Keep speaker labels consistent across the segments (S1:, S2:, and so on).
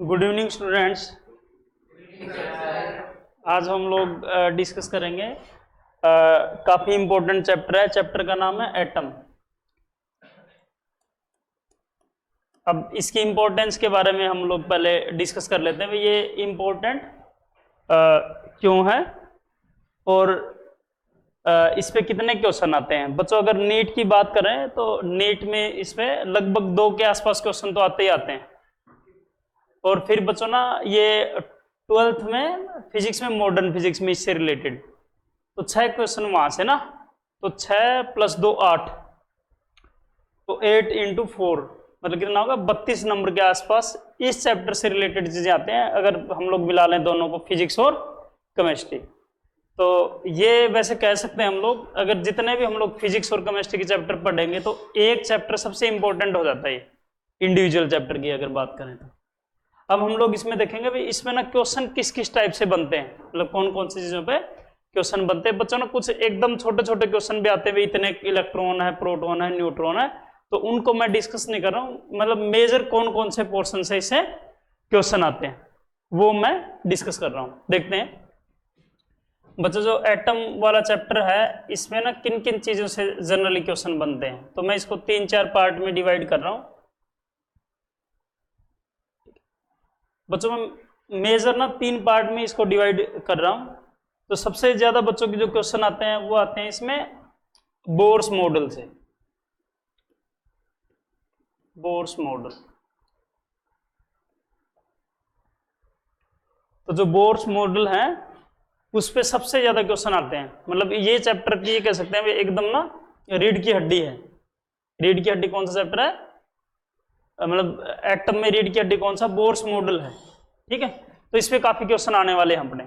S1: Good evening students. आज हम लोग डिस्कस करेंगे काफी इंपॉर्टेंट चैप्टर है। चैप्टर का नाम है एटम। अब इसकी इंपॉर्टेंस के बारे में हम लोग पहले डिस्कस कर लेते हैं। ये इंपॉर्टेंट क्यों है और इस पे कितने क्वेश्चन आते हैं। बच्चों अगर नीट की बात करें तो नीट में इस पे लगभग 2 के आसपास क्वेश्चन तो आते ही आते हैं। और फिर बच्चों ना ये 12th में फिजिक्स में, मॉडर्न फिजिक्स में इससे रिलेटेड तो 6 क्वेश्चन वहां से ना, तो 6 + 2 8, तो 8 × 4 मतलब कितना होगा 32 नंबर के आसपास इस चैप्टर से रिलेटेड चीजें आते हैं। अगर हम लोग मिला लें दोनों को, फिजिक्स और केमिस्ट्री, तो ये वैसे कह सकते हैं हम लोग अगर जितने भी हम लोग फिजिक्स और केमिस्ट्री के चैप्टर पढ़ेंगे तो एक चैप्टर सबसे इंपॉर्टेंट हो जाता है इंडिविजुअल चैप्टर की अगर बात करें तो। अब हम लोग इसमें देखेंगे भाई इसमें ना क्वेश्चन किस किस टाइप से बनते हैं, मतलब कौन कौन सी चीजों पे क्वेश्चन बनते हैं। बच्चों ना कुछ एकदम छोटे छोटे क्वेश्चन भी आते हैं, इतने इलेक्ट्रॉन है, प्रोटॉन है, न्यूट्रॉन है, तो उनको मैं डिस्कस नहीं कर रहा हूँ। मतलब मेजर कौन कौन से पोर्शन से इसे क्वेश्चन आते हैं वो मैं डिस्कस कर रहा हूँ। देखते हैं बच्चों जो एटम वाला चैप्टर है इसमें ना किन किन चीजों से जनरली क्वेश्चन बनते हैं, तो मैं इसको 3-4 पार्ट में डिवाइड कर रहा हूँ। बच्चों में मेजर ना 3 पार्ट में इसको डिवाइड कर रहा हूं। तो सबसे ज्यादा बच्चों के जो क्वेश्चन आते हैं वो आते हैं इसमें बोर्स मॉडल से। बोर्स मॉडल, तो जो बोर्स मॉडल है उस पे सबसे ज्यादा क्वेश्चन आते हैं। मतलब ये चैप्टर की ये कह सकते हैं एकदम ना रीढ़ की हड्डी है। रीढ़ की हड्डी कौन सा चैप्टर है, मतलब एटम में रीढ़ की हड्डी कौन सा, बोर्स मॉडल है। ठीक है, तो इस पे काफी क्वेश्चन आने वाले हैं अपने।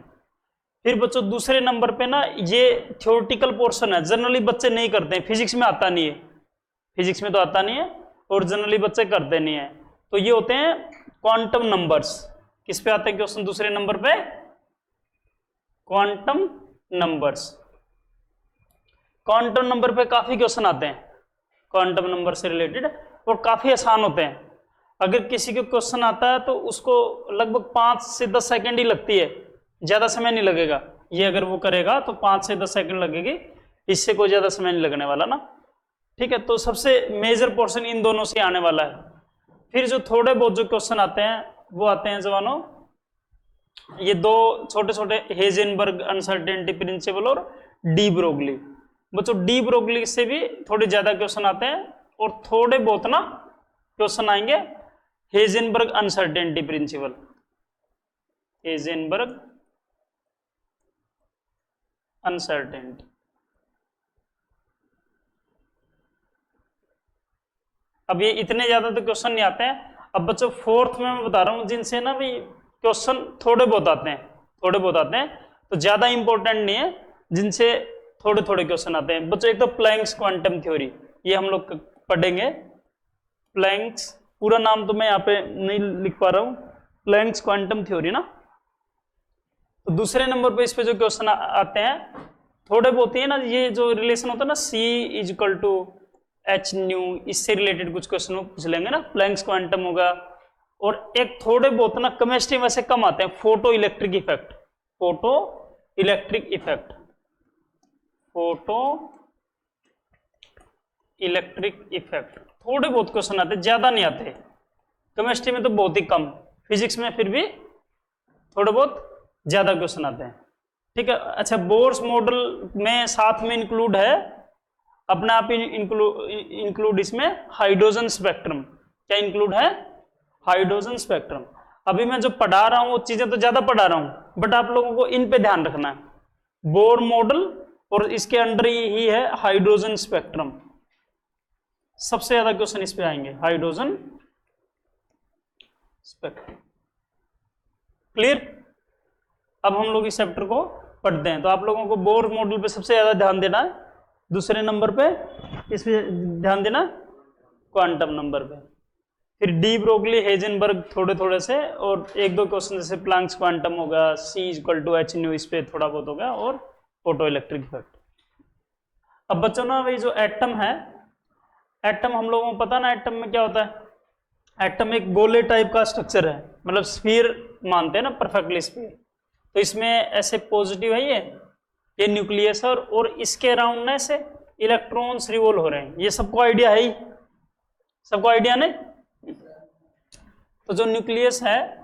S1: फिर बच्चों दूसरे नंबर पे ना ये थ्योरेटिकल पोर्शन है, जनरली बच्चे नहीं करते हैं, फिजिक्स में आता नहीं है, फिजिक्स में तो आता नहीं है और जनरली बच्चे करते नहीं है। तो ये होते हैं क्वांटम नंबर्स। किस पे आते हैं क्वेश्चन दूसरे नंबर पे, क्वांटम नंबर्स। क्वांटम नंबर पे काफी क्वेश्चन आते हैं क्वांटम नंबर से रिलेटेड, और काफी आसान होते हैं। अगर किसी को क्वेश्चन आता है तो उसको लगभग 5 से 10 सेकंड ही लगती है, ज्यादा समय नहीं लगेगा। ये अगर वो करेगा तो 5 से 10 सेकंड लगेगी, इससे कोई ज्यादा समय नहीं लगने वाला ना। ठीक है, तो सबसे मेजर पोर्शन इन दोनों से आने वाला है। फिर जो थोड़े बहुत जो क्वेश्चन आते हैं वो आते हैं जवानों ये 2 छोटे छोटे, हेजेनबर्ग अनसर्टेनिटी प्रिंसिपल और डी ब्रोगली। बच्चों डी ब्रोगली से भी थोड़े ज्यादा क्वेश्चन आते हैं और थोड़े बहुत ना क्वेश्चन आएंगे हेजेनबर्ग अनसर्टेनिटी प्रिंसिपल, हेजेनबर्ग अनसर्टेनिटी। अब ये इतने ज्यादा तो क्वेश्चन नहीं आते हैं। अब बच्चों 4th में मैं बता रहा हूं जिनसे ना भी क्वेश्चन थोड़े बहुत आते हैं, थोड़े बहुत आते हैं, तो ज्यादा इंपॉर्टेंट नहीं है, जिनसे थोड़े थोड़े क्वेश्चन आते हैं। बच्चों एक तो प्लैंक्स क्वांटम थ्योरी, ये हम लोग पढ़ेंगे। प्लैंक्स पूरा नाम तो मैं यहाँ पे नहीं लिख पा रहा हूं, प्लैंक्स क्वांटम थ्योरी ना। तो दूसरे नंबर पे इस पे जो क्वेश्चन आते हैं थोड़े बहुत ही ना, ये जो रिलेशन होता है ना C=H न्यू, इससे रिलेटेड कुछ क्वेश्चन पूछ लेंगे ना, प्लैंक्स क्वांटम होगा। और एक थोड़े बहुत ना केमिस्ट्री में से कम आते हैं, photo electric effect, photo electric effect, photo electric effect, थोड़े बहुत क्वेश्चन आते हैं, ज्यादा नहीं आते। केमिस्ट्री में तो बहुत ही कम, फिजिक्स में फिर भी थोड़े बहुत ज्यादा क्वेश्चन आते हैं। ठीक है, अच्छा बोर्स मॉडल में साथ में इंक्लूड है अपने आप इंक्लूड इसमें हाइड्रोजन स्पेक्ट्रम। क्या इंक्लूड है, हाइड्रोजन स्पेक्ट्रम। अभी मैं जो पढ़ा रहा हूं वो चीजें तो ज्यादा पढ़ा रहा हूं, बट आप लोगों को इन पे ध्यान रखना है। बोर मॉडल और इसके अंडर ही है हाइड्रोजन स्पेक्ट्रम। सबसे ज्यादा क्वेश्चन इस पे आएंगे, हाइड्रोजन स्पेक्ट्रम। क्लियर। अब हम लोग इस चैप्टर को पढ़ते हैं। तो आप लोगों को बोर मॉडल पे सबसे ज्यादा ध्यान देना है, दूसरे नंबर पे इस पे ध्यान देना, क्वांटम नंबर पे। फिर डी ब्रोगली हेजेनबर्ग थोड़े थोड़े से, और 1-2 क्वेश्चन जैसे प्लैंक्स क्वांटम होगा, C=H न्यू, इस पे थोड़ा बहुत होगा, और फोटो इलेक्ट्रिक इफेक्ट। अब बच्चों ना भाई जो एटम है, एटम हम लोगों को पता ना एटम में क्या होता है, एटम एक गोले टाइप का स्ट्रक्चर है, मतलब स्फीयर मानते हैं ना, परफेक्टली स्फीयर। तो इसमें ऐसे पॉजिटिव है ये न्यूक्लियस है, और इसके अराउंड ना ऐसे इलेक्ट्रॉन्स रिवॉल्व हो रहे हैं। ये सबको आइडिया है ही, सबको आइडिया नहीं। तो जो न्यूक्लियस है,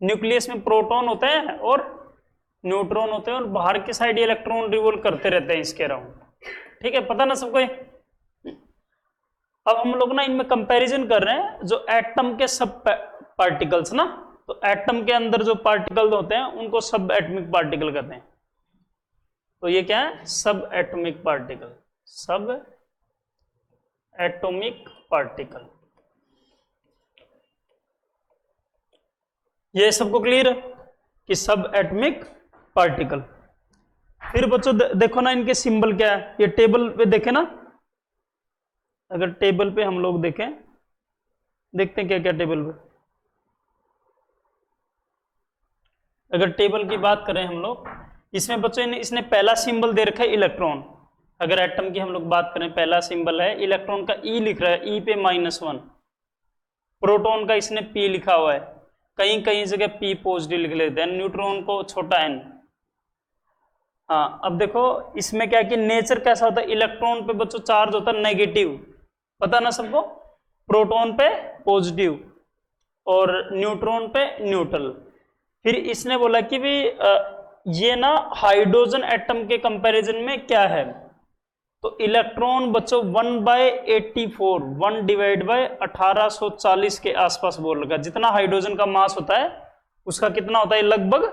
S1: न्यूक्लियस में प्रोटॉन होते हैं और न्यूट्रॉन होते हैं, और बाहर की साइड इलेक्ट्रॉन रिवॉल्व करते रहते हैं इसके अराउंड। ठीक है, पता ना सबको ये। अब हम लोग ना इनमें कंपैरिजन कर रहे हैं जो एटम के सब पार्टिकल्स ना, तो एटम के अंदर जो पार्टिकल होते हैं उनको सब एटॉमिक पार्टिकल कहते हैं। तो ये क्या है, सब एटॉमिक पार्टिकल, सब एटॉमिक पार्टिकल। ये सबको क्लियर है कि सब एटॉमिक पार्टिकल। फिर बच्चों देखो ना इनके सिंबल क्या है, ये टेबल पे देखे ना, अगर टेबल पे हम लोग देखें, देखते हैं क्या क्या टेबल पे। अगर टेबल की बात करें हम लोग, इसमें बच्चों इसने पहला सिंबल दे रखा है इलेक्ट्रॉन। अगर एटम की हम लोग बात करें, पहला सिंबल है इलेक्ट्रॉन का, ई लिख रहा है, ई पे -1। प्रोटॉन का इसने पी लिखा हुआ है, कहीं कहीं जगह पी पॉजिटिव लिख लेते हैं, न्यूट्रॉन को छोटा एन। हाँ, अब देखो इसमें क्या कि नेचर कैसा होता है, इलेक्ट्रॉन पे बच्चों चार्ज होता है नेगेटिव, पता ना सबको, प्रोटॉन पे पॉजिटिव और न्यूट्रॉन पे न्यूट्रल। फिर इसने बोला कि भी ये ना हाइड्रोजन एटम के कंपैरिजन में क्या है, तो इलेक्ट्रॉन बच्चों 1/84, 1/1840 के आसपास बोल रखा है। जितना हाइड्रोजन का मास होता है उसका कितना होता है, लगभग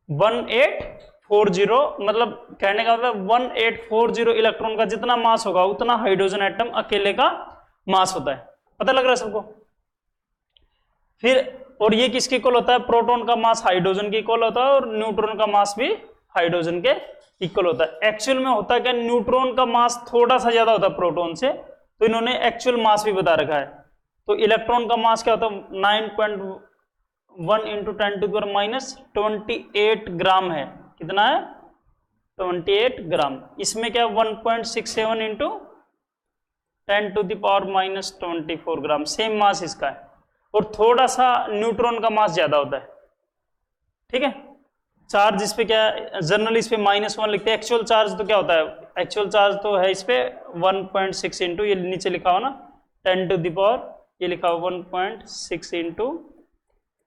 S1: 1840, मतलब कहने का मतलब 1840 इलेक्ट्रॉन का जितना मास होगा उतना हाइड्रोजन एटम अकेले का मास होता है। पता लग रहा है सबको। फिर और ये किसके इक्वल होता है, प्रोटॉन का मास हाइड्रोजन के इक्वल होता है और न्यूट्रॉन का मास भी हाइड्रोजन के इक्वल होता है। एक्चुअल में होता है क्या, न्यूट्रॉन का मास थोड़ा सा ज्यादा होता है प्रोटॉन से, तो इन्होंने एक्चुअल मास भी बता रखा है। तो इलेक्ट्रॉन का मास क्या होता है, 9.1 × 10⁻28 ग्राम है। कितना है, 28 ग्राम। इसमें क्या 1.67 × 10⁻24 ग्राम, सेम मास इसका है, और थोड़ा सा न्यूट्रॉन का मास ज्यादा होता है। ठीक है, चार्ज इस पे क्या है, जनरली इस पे -1 लिखते हैं। एक्चुअल चार्ज तो क्या होता है, एक्चुअल चार्ज तो है इस पे 1.6 × ये नीचे लिखा हुआ ना 10⁻, ये लिखा हुआ 1.6 ×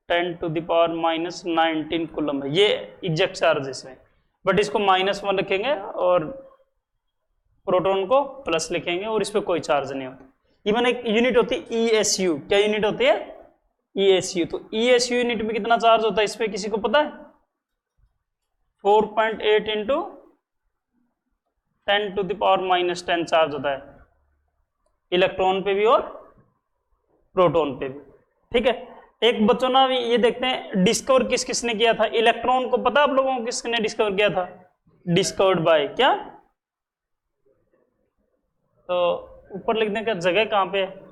S1: 10⁻⁻19 कूलम है, ये एग्जैक्ट चार्ज इसमें। बट इसको -1 लिखेंगे और प्रोटॉन को प्लस लिखेंगे, और इस पे कोई चार्ज नहीं होता। इवन एक यूनिट होती है ESU, क्या यूनिट होती है, ESU। तो ESU यूनिट में कितना चार्ज होता है इस पे किसी को पता है, 4.8 × 10⁻⁻10 चार्ज होता है इलेक्ट्रॉन पे भी और प्रोटॉन पे भी। ठीक है, एक बच्चों ना ये देखते हैं डिस्कवर किस किसने किया था, इलेक्ट्रॉन को पता आप लोगों को किसने डिस्कवर किया था, डिस्कवर्ड बाय क्या, तो ऊपर लिखने का जगह कहां पे है,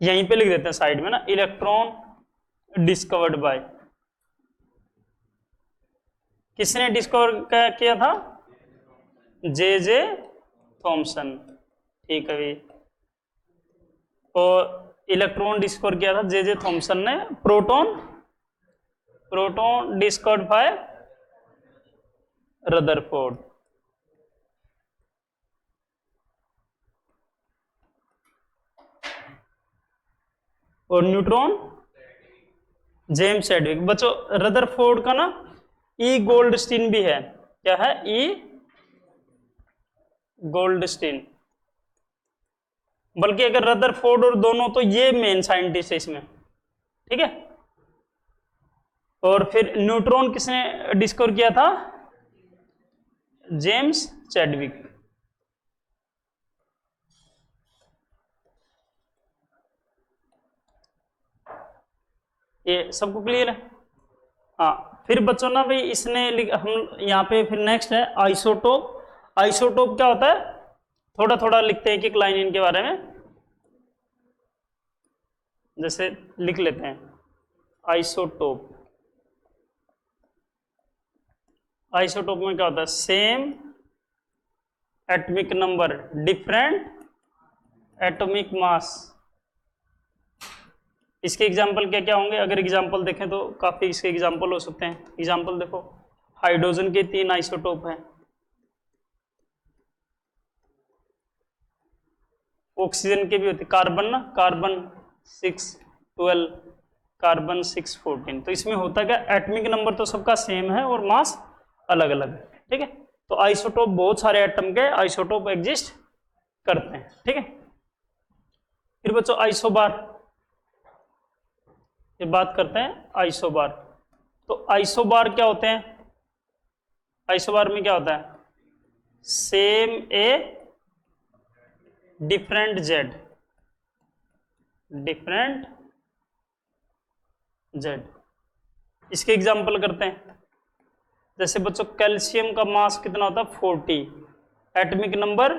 S1: यहीं पे लिख देते हैं साइड में ना, इलेक्ट्रॉन डिस्कवर्ड बाय, किसने डिस्कवर किया था, जे थॉमसन। ठीक है भाई, और इलेक्ट्रॉन डिस्कवर किया था जे थॉमसन ने। Proton discovered by Rutherford. और न्यूट्रॉन जेम्स चैडविक। बच्चों रदरफोर्ड का ना ई गोल्डस्टीन भी है, क्या है, ई गोल्डस्टीन। बल्कि अगर रदरफोर्ड और दोनों, तो ये मेन साइंटिस्ट है इसमें। ठीक है, और फिर न्यूट्रॉन किसने डिस्कवर किया था, जेम्स चैडविक। ये सबको क्लियर है। हाँ, फिर बच्चों ना भाई इसने हम यहाँ पे फिर नेक्स्ट है आइसोटोप। आइसोटोप क्या होता है, थोड़ा थोड़ा लिखते हैं एक लाइन इनके बारे में, जैसे लिख लेते हैं आइसोटोप। आइसोटोप में क्या होता है, same atomic number different atomic mass, इसके एग्जाम्पल क्या क्या होंगे? अगर एग्जाम्पल देखें तो काफी इसके एग्जाम्पल हो सकते हैं। एग्जाम्पल देखो, हाइड्रोजन के 3 आइसोटोप हैं, ऑक्सीजन के भी होते, कार्बन ना, कार्बन 612, कार्बन 614। तो इसमें होता क्या, एटॉमिक नंबर तो सबका सेम है और मास अलग अलग है, ठीक है। तो आइसोटोप, बहुत सारे एटम के आइसोटोप एग्जिस्ट करते हैं, ठीक है। फिर बच्चों आइसोबार, ये बात करते हैं आइसोबार। तो आइसोबार क्या होते हैं? आइसोबार में क्या होता है? Same a different Z, different Z. इसके एग्जाम्पल करते हैं। जैसे बच्चों कैल्शियम का मास कितना होता है? 40, एटॉमिक नंबर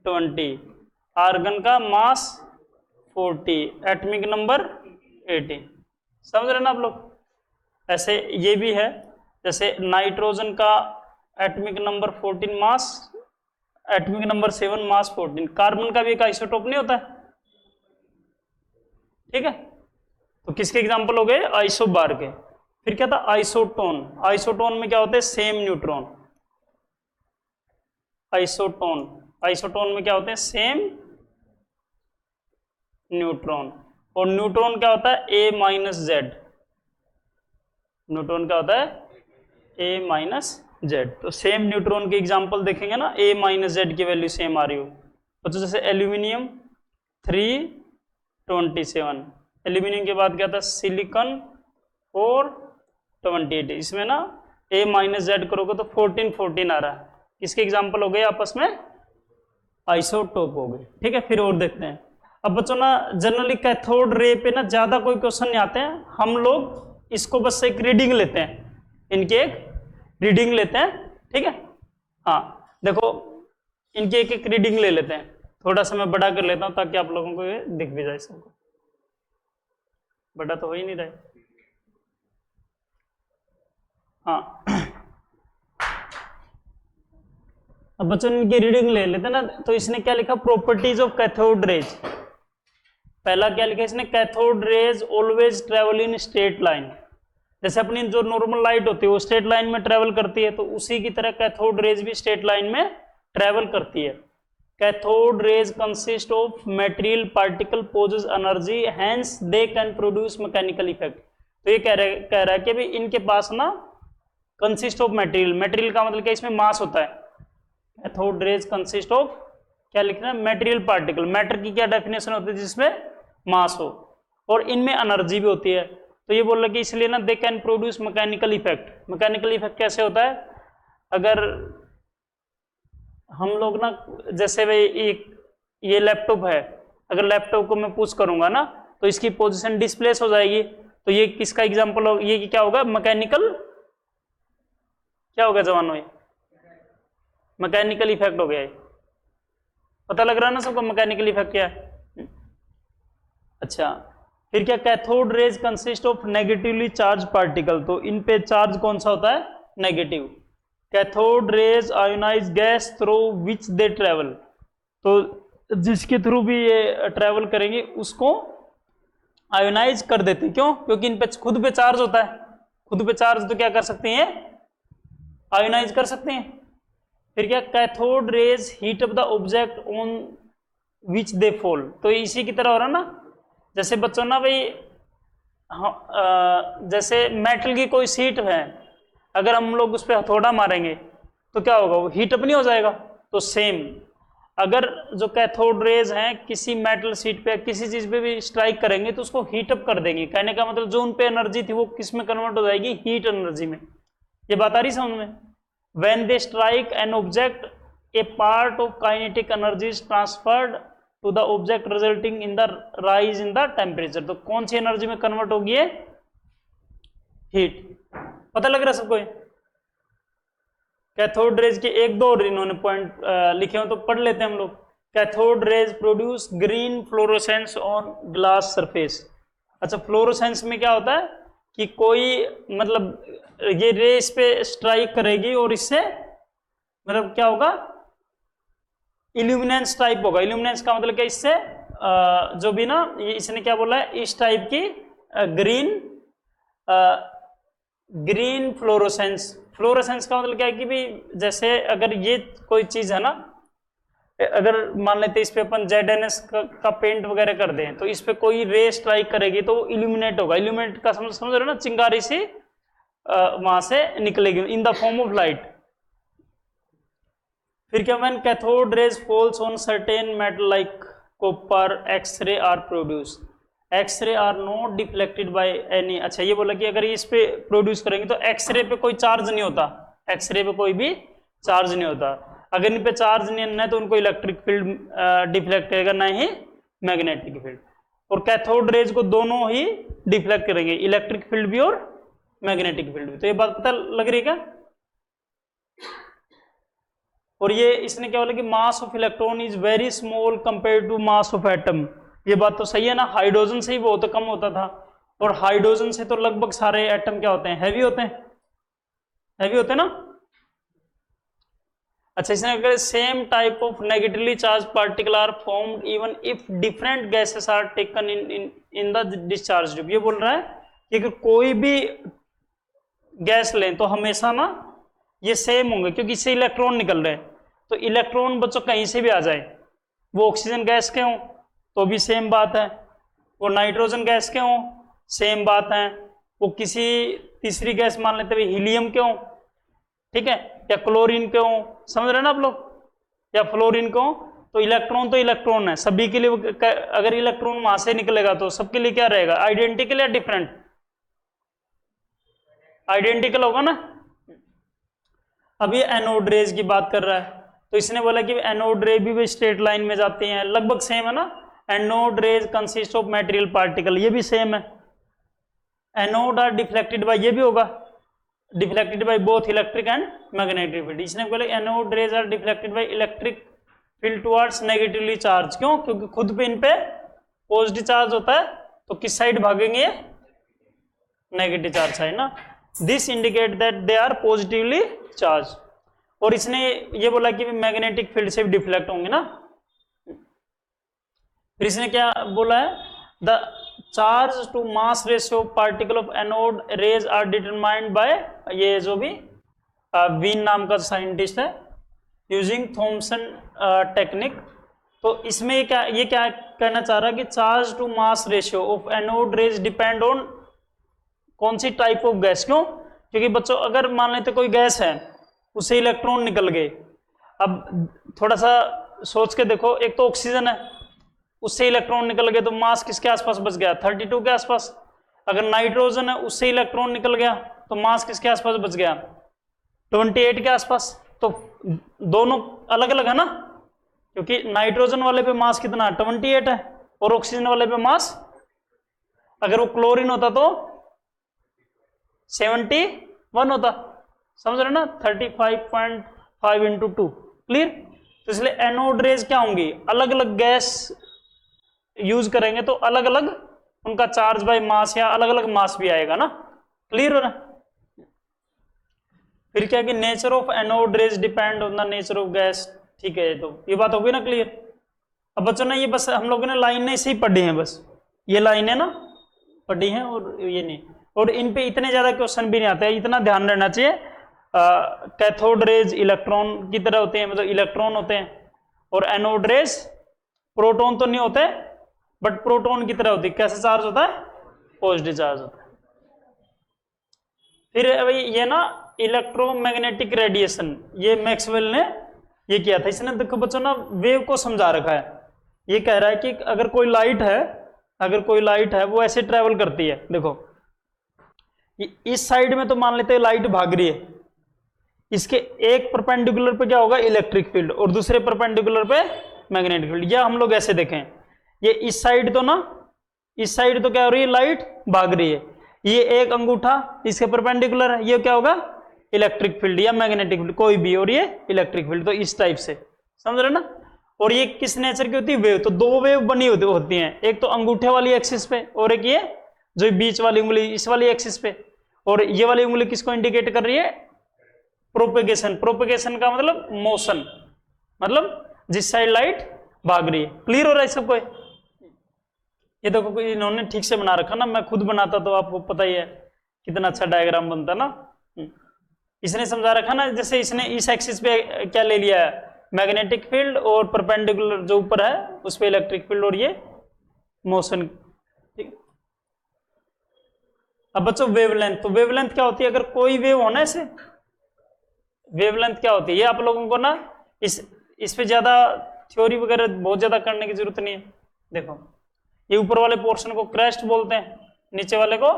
S1: 20। आर्गन का मास 40, एटॉमिक नंबर 80। समझ रहे ना आप लोग? ऐसे ये भी है, जैसे नाइट्रोजन का एटॉमिक नंबर 14, मास, एटॉमिक नंबर 7, मास 14। कार्बन का भी एक आइसोटोप नहीं होता है, ठीक है। तो किसके एग्जांपल हो गए? आइसोबार के। फिर क्या था? आइसोटोन। आइसोटोन में क्या होते हैं? Same neutron. आइसोटोन, आइसोटोन में क्या होते हैं? Same neutron. और न्यूट्रॉन क्या होता है? ए माइनस जेड। न्यूट्रॉन क्या होता है? ए माइनस जेड। तो सेम न्यूट्रॉन के एग्जांपल देखेंगे ना, ए माइनस जेड की वैल्यू सेम आ रही हो। तो जैसे एल्यूमिनियम 327, एल्यूमिनियम के बाद क्या था? सिलिकॉन 428। इसमें ना ए माइनस जेड करोगे तो 14 आ रहा है। इसके एग्जांपल हो गए आपस में आइसोटोप हो गए, ठीक है। फिर और देखते हैं। अब बच्चों ना जनरली कैथोड रे पे ना ज्यादा कोई क्वेश्चन नहीं आते हैं, हम लोग इसको बस एक रीडिंग लेते हैं, इनके एक रीडिंग लेते हैं, ठीक है। हाँ देखो, इनकी एक एक रीडिंग ले लेते हैं। थोड़ा सा मैं बड़ा कर लेता हूं ताकि आप लोगों को ये दिख भी जाए सबको। बड़ा तो हो ही नहीं रहा है। हाँ अब बच्चों इनकी रीडिंग ले लेते हैं ना। तो इसने क्या लिखा? Properties of cathode rays. पहला क्या लिखा इसने? Cathode rays always travel in straight line. जैसे अपनी जो नॉर्मल लाइट होती है वो स्ट्रेट लाइन में ट्रेवल करती है, तो उसी की तरह कैथोड रेज भी स्ट्रेट लाइन में ट्रेवल करती है। Cathode rays consist of material particle possess energy, hence they can produce mechanical effect. तो ये कह रहा है कि भाई इनके पास ना कंसिस्ट ऑफ मटेरियल, मटेरियल का मतलब क्या? इसमें मास होता है। कैथोड रेज कंसिस्ट ऑफ, क्या लिखना है? Material particle. मैटर की क्या डेफिनेशन होती है? जिसमें मास हो, और इनमें एनर्जी भी होती है। तो ये बोल रहा कि इसलिए ना दे can produce mechanical effect. Mechanical effect कैसे होता है? अगर हम लोग ना, जैसे भाई एक ये लैपटॉप है, अगर लैपटॉप को मैं पुश करूंगा ना तो इसकी पोजीशन डिस्प्लेस हो जाएगी। तो ये किसका एग्जांपल हो? ये क्या होगा? मैकेनिकल, क्या होगा जवानों? ये मैकेनिकल इफेक्ट हो गया। पता लग रहा है ना सबको मैकेनिकल इफेक्ट क्या है? अच्छा, फिर क्या? Cathode rays consist of negatively charge particle. तो इन पे चार्ज कौन सा होता है? Negative. Cathode rays ionize gas through which they travel. तो जिसके थ्रू भी ये ट्रेवल करेंगे उसको आयोनाइज कर देते हैं। क्यों? क्योंकि इन पे खुद पे चार्ज होता है। खुद पे चार्ज तो क्या कर सकते हैं? आयोनाइज कर सकते हैं। फिर क्या? Cathode raise heat up the object on which they fall. तो इसी की तरह हो रहा ना, जैसे बच्चों ना भाई, जैसे मेटल की कोई शीट है, अगर हम लोग उस पर हथौड़ा मारेंगे तो क्या होगा? वो हीट अप नहीं हो जाएगा? तो सेम, अगर जो कैथोड रेज हैं किसी मेटल शीट पे किसी चीज पे भी स्ट्राइक करेंगे तो उसको हीट अप कर देंगे। कहने का मतलब जो उन पे एनर्जी थी वो किस में कन्वर्ट हो जाएगी? हीट एनर्जी में। ये बात आ रही समझ में? When they strike an object, a part of kinetic energy is transferred to the object, resulting in the rise in the temperature. तो कौन सी एनर्जी में कन्वर्ट होगी? है हीट। पता लग रहा है सबको? कैथोड रेज के एक दो और इन्होंने पॉइंट लिखे हो तो पढ़ लेते हैं हम लोग। Cathode rays produce green fluorescence on glass surface. अच्छा, फ्लोरोसेंस में क्या होता है कि कोई मतलब ये रे इस पे स्ट्राइक करेगी और इससे मतलब क्या होगा? इल्यूमिनेंस टाइप होगा। इल्यूमिनेंस का मतलब क्या? इससे जो भी ना ये इसने क्या बोला है, इस टाइप की ग्रीन फ्लोरोसेंस। फ्लोरोसेंस का मतलब क्या है कि भाई जैसे अगर ये कोई चीज है ना, अगर मान लेते इस पे अपन ZNS का पेंट वगैरह कर दें तो इस पे कोई रे स्ट्राइक करेगी तो वो इल्यूमिनेट होगा। इल्यूमिनेट का समझ रहे हो ना, चिंगारी सी वहां से निकलेगी in the form of light. फिर क्या, when cathode rays falls on certain metal like copper x-ray are produce, x-ray are not deflected by any. अच्छा ये बोला कि अगर इस पे प्रोड्यूस करेंगे तो एक्सरे पे कोई चार्ज नहीं होता, एक्सरे पे कोई भी चार्ज नहीं होता। अगर इन पे चार्ज नहीं है तो उनको इलेक्ट्रिक फील्ड डिफ्लेक्ट करेगा, ना ही मैग्नेटिक फील्ड। और कैथोड रेज को दोनों ही डिफ्लेक्ट करेंगे, इलेक्ट्रिक फील्ड भी और मैग्नेटिक फील्ड भी। तो ये बात पता लग रही है क्या? और ये इसने क्या बोला कि mass of electron is very small compare to mass of atom. ये बात तो सही है ना, हाइड्रोजन से ही बहुत कम होता था, और हाइड्रोजन से तो लगभग सारे एटम क्या होते हैं, हैवी होते हैं, हैवी होते हैं ना। अच्छा इसने अगर same type of negatively charge particle are formed even if different gases are taken in the discharge tube. ये बोल रहा है कि अगर कोई भी गैस लें तो हमेशा ना ये सेम होंगे, क्योंकि इससे इलेक्ट्रॉन निकल रहे हैं। तो इलेक्ट्रॉन बच्चों कहीं से भी आ जाए, वो ऑक्सीजन गैस के हों तो भी सेम बात है, वो नाइट्रोजन गैस के हों सेम बात है, वो किसी तीसरी गैस मान लेते हुए हीलियम के हों, ठीक है, या क्लोरीन के हों, समझ रहे ना आप लोग, या फ्लोरीन के हों, तो इलेक्ट्रॉन है सभी के लिए। अगर इलेक्ट्रॉन वहां से निकलेगा तो सबके लिए क्या रहेगा, आइडेंटिकल या डिफरेंट? आइडेंटिकल होगा ना। अब ये एनोड रेज की बात कर रहा है, तो इसने बोला कि एनोड रे भी स्ट्रेट लाइन में जाती हैं, लगभग सेम है ना। Anode rays consist of material particle, ये भी सेम है। एनोड आर डिफ्लेक्टेड बाय, ये भी होगा deflected by both electric and magnetic field. इसने बोला anode rays are deflected by electric field towards negatively charge. क्यों? क्योंकि खुद पे इन पे पॉजिटिव चार्ज होता है, तो किस साइड भागेंगे, नेगेटिव चार्ज साइड ना। This indicate that they are positively charge. और इसने ये बोला कि मैग्नेटिक फील्ड से भी डिफ्लेक्ट होंगे ना। फिर इसने क्या बोला है, the charge to mass ratio particle of anode rays are determined by, ये जो भी वीन नाम का साइंटिस्ट है, यूजिंग थॉमसन टेक्निक। तो इसमें ये क्या कहना चाह रहा है कि charge to mass ratio of anode rays depend on कौन सी टाइप ऑफ गैस। क्यों? क्योंकि बच्चों अगर मान लेते कोई गैस है उससे इलेक्ट्रॉन निकल गए, अब थोड़ा सा सोच के देखो, एक तो ऑक्सीजन है उससे इलेक्ट्रॉन निकल गए तो मास किसके आसपास बच गया, 32 के आसपास। अगर नाइट्रोजन है उससे इलेक्ट्रॉन निकल गया तो मास किसके आसपास बच गया, 28 के आसपास। तो दोनों अलग अलग है ना, क्योंकि नाइट्रोजन वाले पे मास कितना 28 है और ऑक्सीजन वाले पे मास, अगर वो क्लोरीन होता तो 71 होता, समझ रहे ना, 35.5 इंटू 2। क्लियर? तो इसलिए एनोड रेज क्या होंगी, अलग अलग गैस यूज करेंगे तो अलग अलग उनका चार्ज बाय मास या अलग अलग मास भी आएगा ना। क्लियर हो रहा? फिर क्या कि nature of anode rays depend on the nature of gas. ठीक है, तो ये बात होगी ना क्लियर। अब बच्चों ने ये बस हम लोगों ने लाइनें से ही पढ़ी हैं, बस ये लाइनें ना पढ़ी हैं और ये नहीं, और इन पे इतने ज्यादा क्वेश्चन भी नहीं आते हैं, इतना ध्यान रहना चाहिए। कैथोड रेज इलेक्ट्रॉन की तरह होते हैं, मतलब इलेक्ट्रॉन होते हैं, और एनोड रेज प्रोटॉन तो नहीं होते बट प्रोटॉन की तरह होती है। कैसे चार्ज होता है, पॉजिटिव चार्ज होता है। फिर ये ना इलेक्ट्रोमैग्नेटिक रेडिएशन, ये मैक्सवेल ने ये किया था। इसने देखो बच्चों ना वेव को समझा रखा है। ये कह रहा है कि अगर कोई लाइट है वो ऐसे ट्रेवल करती है, देखो इस साइड में तो मान लेते हैं लाइट भाग रही है, इसके एक परपेंडिकुलर पे क्या होगा, इलेक्ट्रिक फील्ड, और दूसरे परपेंडिकुलर पे मैग्नेटिक फील्ड। या हम लोग ऐसे देखें, ये इस साइड तो क्या हो रही है, लाइट भाग रही है, ये एक अंगूठा इसके परपेंडिकुलर है, ये क्या होगा, इलेक्ट्रिक फील्ड या मैग्नेटिक फील्ड कोई भी, और ये इलेक्ट्रिक फील्ड। तो इस टाइप से समझ रहे ना। और ये किस नेचर की होती है, वेव। तो दो वेव बनी होती हैं, एक तो अंगूठे वाली एक्सिस पे और एक ये जो बीच वाली उंगली इस वाली एक्सिस पे। और ये वाली उंगली किसको इंडिकेट कर रही है, प्रोपेगेशन। प्रोपेगेशन का मतलब मोशन, मतलब जिस साइड लाइट भाग रही है। क्लियर हो रहा है सबको? ये देखो इन्होंने ठीक से बना रखा ना, मैं खुद बनाता तो आपको पता ही है कितना अच्छा डायग्राम बनता ना। इसने समझा रखा ना, जैसे इसने इस एक्सिस पे क्या ले लिया है, मैग्नेटिक फील्ड, और परपेंडिकुलर जो ऊपर है उस पे इलेक्ट्रिक फील्ड, और ये मोशन। ठीक। अब बच्चों वेवलेंथ, तो वेवलेंथ क्या होती है, अगर कोई वेव होना ऐसे, वेवलेंथ क्या होती है, ये आप लोगों को ना इस पे ज्यादा थ्योरी वगैरह बहुत ज्यादा करने की जरूरत नहीं है। देखो ये ऊपर वाले पोर्शन को क्रेस्ट बोलते हैं, नीचे वाले को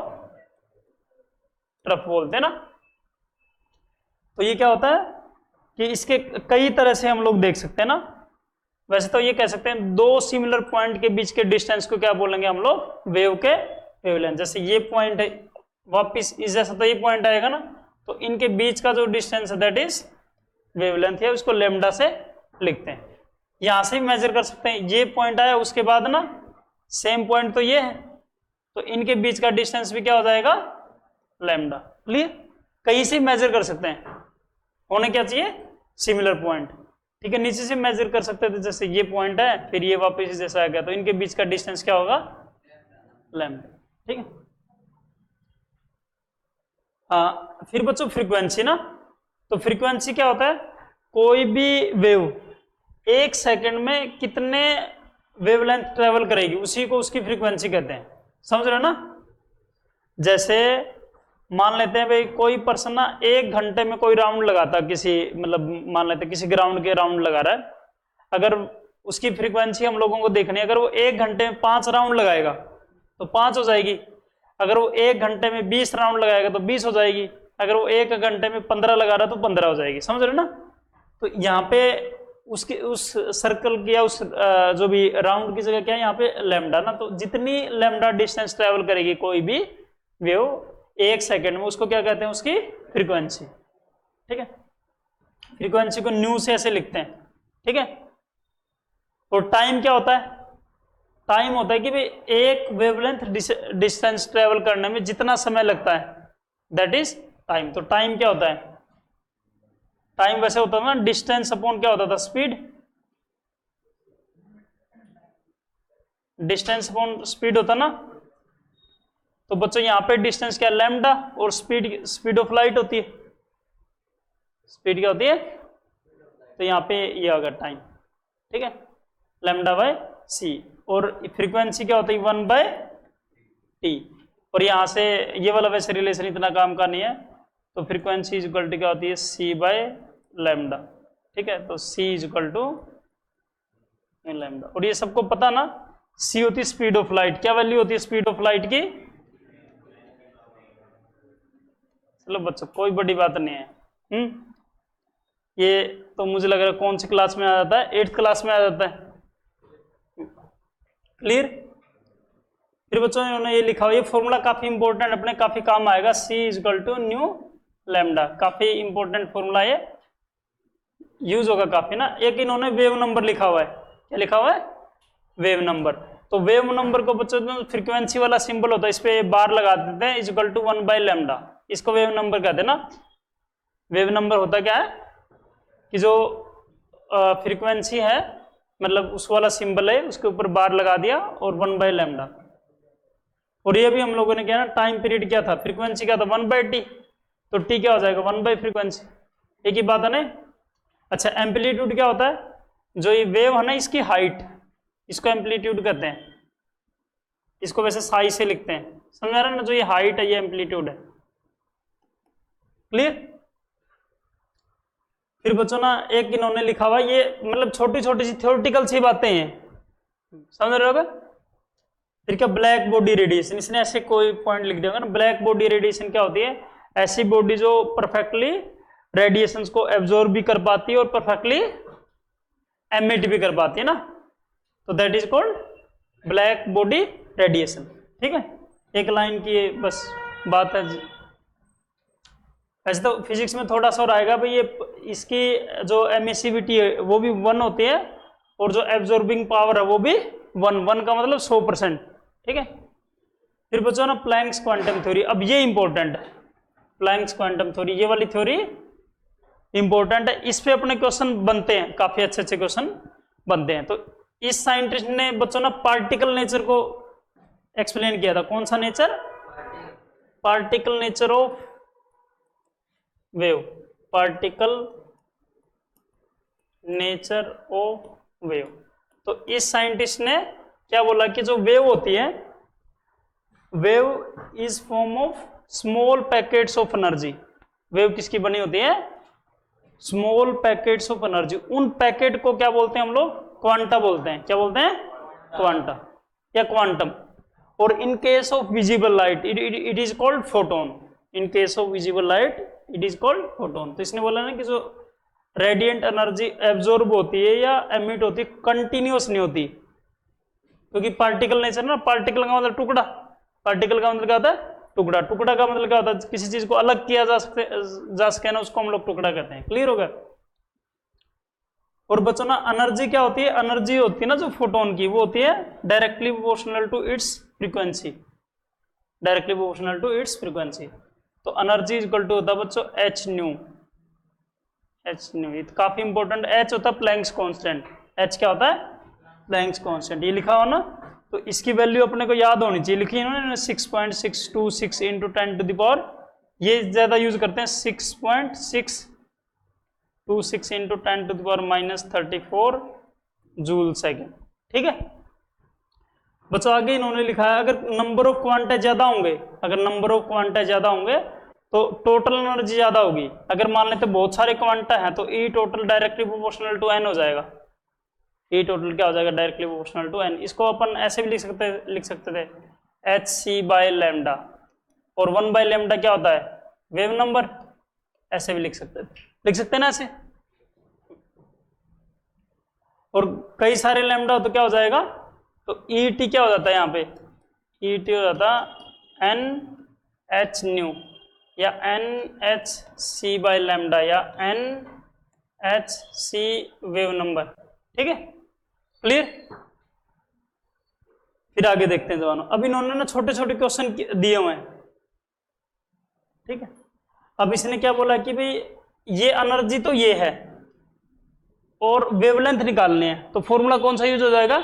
S1: ट्रफ बोलते हैं ना। तो ये क्या होता है कि इसके कई तरह से हम लोग देख सकते हैं ना। वैसे तो ये कह सकते हैं दो सिमिलर पॉइंट के बीच के डिस्टेंस को क्या बोलेंगे हम लोग, वेव के वेवलेंथ। जैसे ये पॉइंट है, वापिस इस जैसा तो ये पॉइंट आएगा ना, तो इनके बीच का जो डिस्टेंस है दैट इज वेवलेंथ है, उसको लैम्डा से लिखते हैं। यहां से मेजर कर सकते हैं, ये पॉइंट आया उसके बाद ना सेम पॉइंट तो ये है, तो इनके बीच का डिस्टेंस भी क्या हो जाएगा, लैम्डा। क्लियर, कहीं से मेजर कर सकते हैं, होने क्या चाहिए, सिमिलर पॉइंट। ठीक है, नीचे से मेजर कर सकते थे, जैसे ये पॉइंट है फिर ये वापस जैसा आ गया, तो इनके बीच का डिस्टेंस क्या होगा, लैम्डा। ठीक है। फिर बच्चों फ्रीक्वेंसी ना, तो फ्रीक्वेंसी क्या होता है, कोई भी वेव एक सेकंड में कितने वेवलेंथ ट्रेवल करेगी उसी को उसकी फ्रीक्वेंसी कहते हैं। समझ रहे हो ना। जैसे मान लेते हैं भाई कोई पर्सन ना 1 घंटे में कोई राउंड लगाता, किसी मतलब मान लेते हैं किसी ग्राउंड के राउंड लगा रहा है, अगर उसकी फ्रीक्वेंसी हम लोगों को देखनी है, अगर वो 1 घंटे में 5 राउंड लगाएगा तो 5 हो जाएगी, अगर वो 1 घंटे में 20 राउंड लगाएगा तो 20 हो जाएगी, अगर वो 1 घंटे में 15 लगा रहा तो 15 हो जाएगी। समझ रहे ना। तो यहाँ पे उसके उस सर्कल की या उस जो भी राउंड की जगह क्या है यहाँ पे लैम्डा ना, तो जितनी लैम्डा डिस्टेंस ट्रेवल करेगी कोई भी वेव 1 सेकंड में, उसको क्या कहते हैं, उसकी फ्रीक्वेंसी। ठीक है, फ्रीक्वेंसी को न्यू से ऐसे लिखते हैं। ठीक है। और टाइम क्या होता है, टाइम होता है कि भाई एक वेवलेंथ डिस्टेंस ट्रेवल करने में जितना समय लगता है दैट इज टाइम। तो टाइम क्या होता है, टाइम वैसे होता था ना, डिस्टेंस अपॉन क्या होता था, स्पीड, डिस्टेंस अपॉन स्पीड होता ना। तो बच्चों यहाँ पे डिस्टेंस क्या, लैम्डा, और स्पीड ऑफ लाइट होती है, स्पीड क्या होती है, तो यहाँ पे ये होगा टाइम। ठीक है, लैम्डा बाय सी, और फ्रीक्वेंसी क्या होती है 1/t। और यहाँ से ये वाला वैसे रिलेशन इतना काम का नहीं है, तो फ्रीक्वेंसी इज इक्वल टू क्या होती है, c/λ। ठीक है, तो c is equal to lambda. और ये सबको पता ना, c होती है स्पीड ऑफ लाइट, क्या वैल्यू होती है स्पीड ऑफ लाइट की, चलो बच्चों कोई बड़ी बात नहीं है। ये तो मुझे लग रहा है कौन सी क्लास में आ जाता है, 8th क्लास में आ जाता है। क्लियर। फिर बच्चों इन्होंने ये लिखा हुआ, ये फॉर्मूला काफी इंपॉर्टेंट, अपने काफी काम आएगा, c is equal to nu lambda, काफी इंपॉर्टेंट फॉर्मूला ये, यूज होगा काफी ना। एक इन्होंने वेव नंबर लिखा हुआ है, क्या लिखा हुआ है, वेव नंबर। तो वेव नंबर को बच्चों फ्रीक्वेंसी वाला सिंबल होता है, इस पे बार लगा देते हैं, इज इक्वल टू 1/λ, इसको वेव नंबर कहते हैं ना। वेव नंबर होता क्या है कि जो फ्रीक्वेंसी है, मतलब उस वाला सिंबल है, उसके ऊपर बार लगा दिया और 1/λ। और ये भी हम लोगों ने क्या ना, टाइम पीरियड क्या था, फ्रीक्वेंसी क्या था 1/t, तो t क्या हो जाएगा 1/फ्रीक्वेंसी, एक ही बात है ना। अच्छा, एम्पलीट्यूड क्या होता है, जो ये वेव है ना इसकी हाइट, इसको एम्पलीट्यूड कहते हैं, इसको वैसे साई से लिखते हैं, समझ रहे हैं ना, जो ये हाइट है ये एम्पलीट्यूड है। क्लियर। फिर बच्चों ना एक इन्होंने लिखा हुआ, ये मतलब छोटी छोटी सी थ्योरेटिकल सी बातें हैं, समझ रहे हो। फिर क्या, ब्लैक बॉडी रेडिएशन, इसने ऐसे कोई पॉइंट लिख दिया ना, ब्लैक बॉडी रेडिएशन क्या होती है, ऐसी बॉडी जो परफेक्टली रेडिएशंस को एब्जॉर्ब भी कर पाती है और परफेक्टली एमिट भी कर पाती है ना, तो that is called black body radiation. ठीक है, एक लाइन की बस बात है। वैसे तो फिजिक्स में थोड़ा सा और आएगा भाई, ये इसकी जो एमिसिविटी है वो भी 1 होती है, और जो एब्जॉर्बिंग पावर है वो भी 1 का मतलब 100%। ठीक है। फिर बच्चों ना प्लैंक्स क्वांटम थ्योरी, अब ये इंपॉर्टेंट है, प्लैंक्स क्वांटम थ्योरी, ये वाली थ्योरी इंपॉर्टेंट है, इस पे अपने क्वेश्चन बनते हैं, काफी अच्छे अच्छे क्वेश्चन बनते हैं। तो इस साइंटिस्ट ने बच्चों ना पार्टिकल नेचर को एक्सप्लेन किया था, कौन सा nature, particle nature of wave, particle nature of wave. तो इस साइंटिस्ट ने क्या बोला कि जो वेव होती है, wave is form of small packets of energy. Wave किसकी बनी होती है, स्मॉल पैकेट्स ऑफ एनर्जी। उन पैकेट को क्या बोलते हैं हम लोग, क्वांटा बोलते हैं। क्या बोलते हैं, क्वांटा या क्वांटम। और in case of visible light it is called photon. In case of visible light it is called photon. तो इसने बोला ना कि जो रेडिएंट एनर्जी एब्जॉर्ब होती है या एमिट होती है, कंटिन्यूअस नहीं होती, क्योंकि पार्टिकल नेचर ना, पार्टिकल का मतलब टुकड़ा, पार्टिकल का मतलब क्या होता है, टुकड़ा। टुकड़ा का मतलब क्या होता है, किसी चीज को अलग किया जा सके ना, उसको हम लोग टुकड़ा कहते हैं। क्लियर हो गया। और बच्चों ना एनर्जी क्या होती है, एनर्जी होती है ना जो फोटोन की, वो होती है directly proportional to its frequency, directly proportional to its frequency. तो एनर्जी इज इक्वल टू होता है बच्चों एच न्यू, एच न्यू। ये काफी इंपॉर्टेंट, एच होता है प्लैंक्स कांस्टेंट। एच क्या होता है, प्लैंक्स कांस्टेंट। ये लिखा हो ना, तो इसकी वैल्यू अपने को याद होनी चाहिए। लिखी है ना 6.626 इंटू 10 टू द पावर, ये ज्यादा यूज करते हैं, 6.626 into 10 to the power -34 joule second. ठीक है बच्चों, आगे इन्होंने लिखा है अगर नंबर ऑफ क्वांटा ज्यादा होंगे, अगर नंबर ऑफ क्वांटा ज्यादा होंगे तो टोटल एनर्जी ज्यादा होगी। अगर मान लेते बहुत सारे क्वांटा हैं तो E total directly proportional to n हो जाएगा। ई टोटल क्या हो जाएगा, डायरेक्टली प्रोपोर्शनल टू एन। इसको अपन ऐसे भी लिख सकते थे एच सी बाय लैम्डा, और 1 बाय लैम्डा क्या होता है, वेव नंबर। ऐसे भी लिख सकते हैं ना ऐसे। और कई सारे लैम्डा हो तो क्या हो जाएगा, तो ई टी क्या हो जाता है, यहाँ पे ई टी हो जाता एन एच न्यू, या n h c by lambda, या n h c wave number. ठीक है क्लियर। फिर आगे देखते हैं जवानों। अब इन्होंने ना छोटे छोटे क्वेश्चन दिए हुए हैं। ठीक है, अब इसने क्या बोला कि भाई ये एनर्जी तो ये है और वेवलेंथ निकालनी है, तो फॉर्मूला कौन सा यूज हो जाएगा,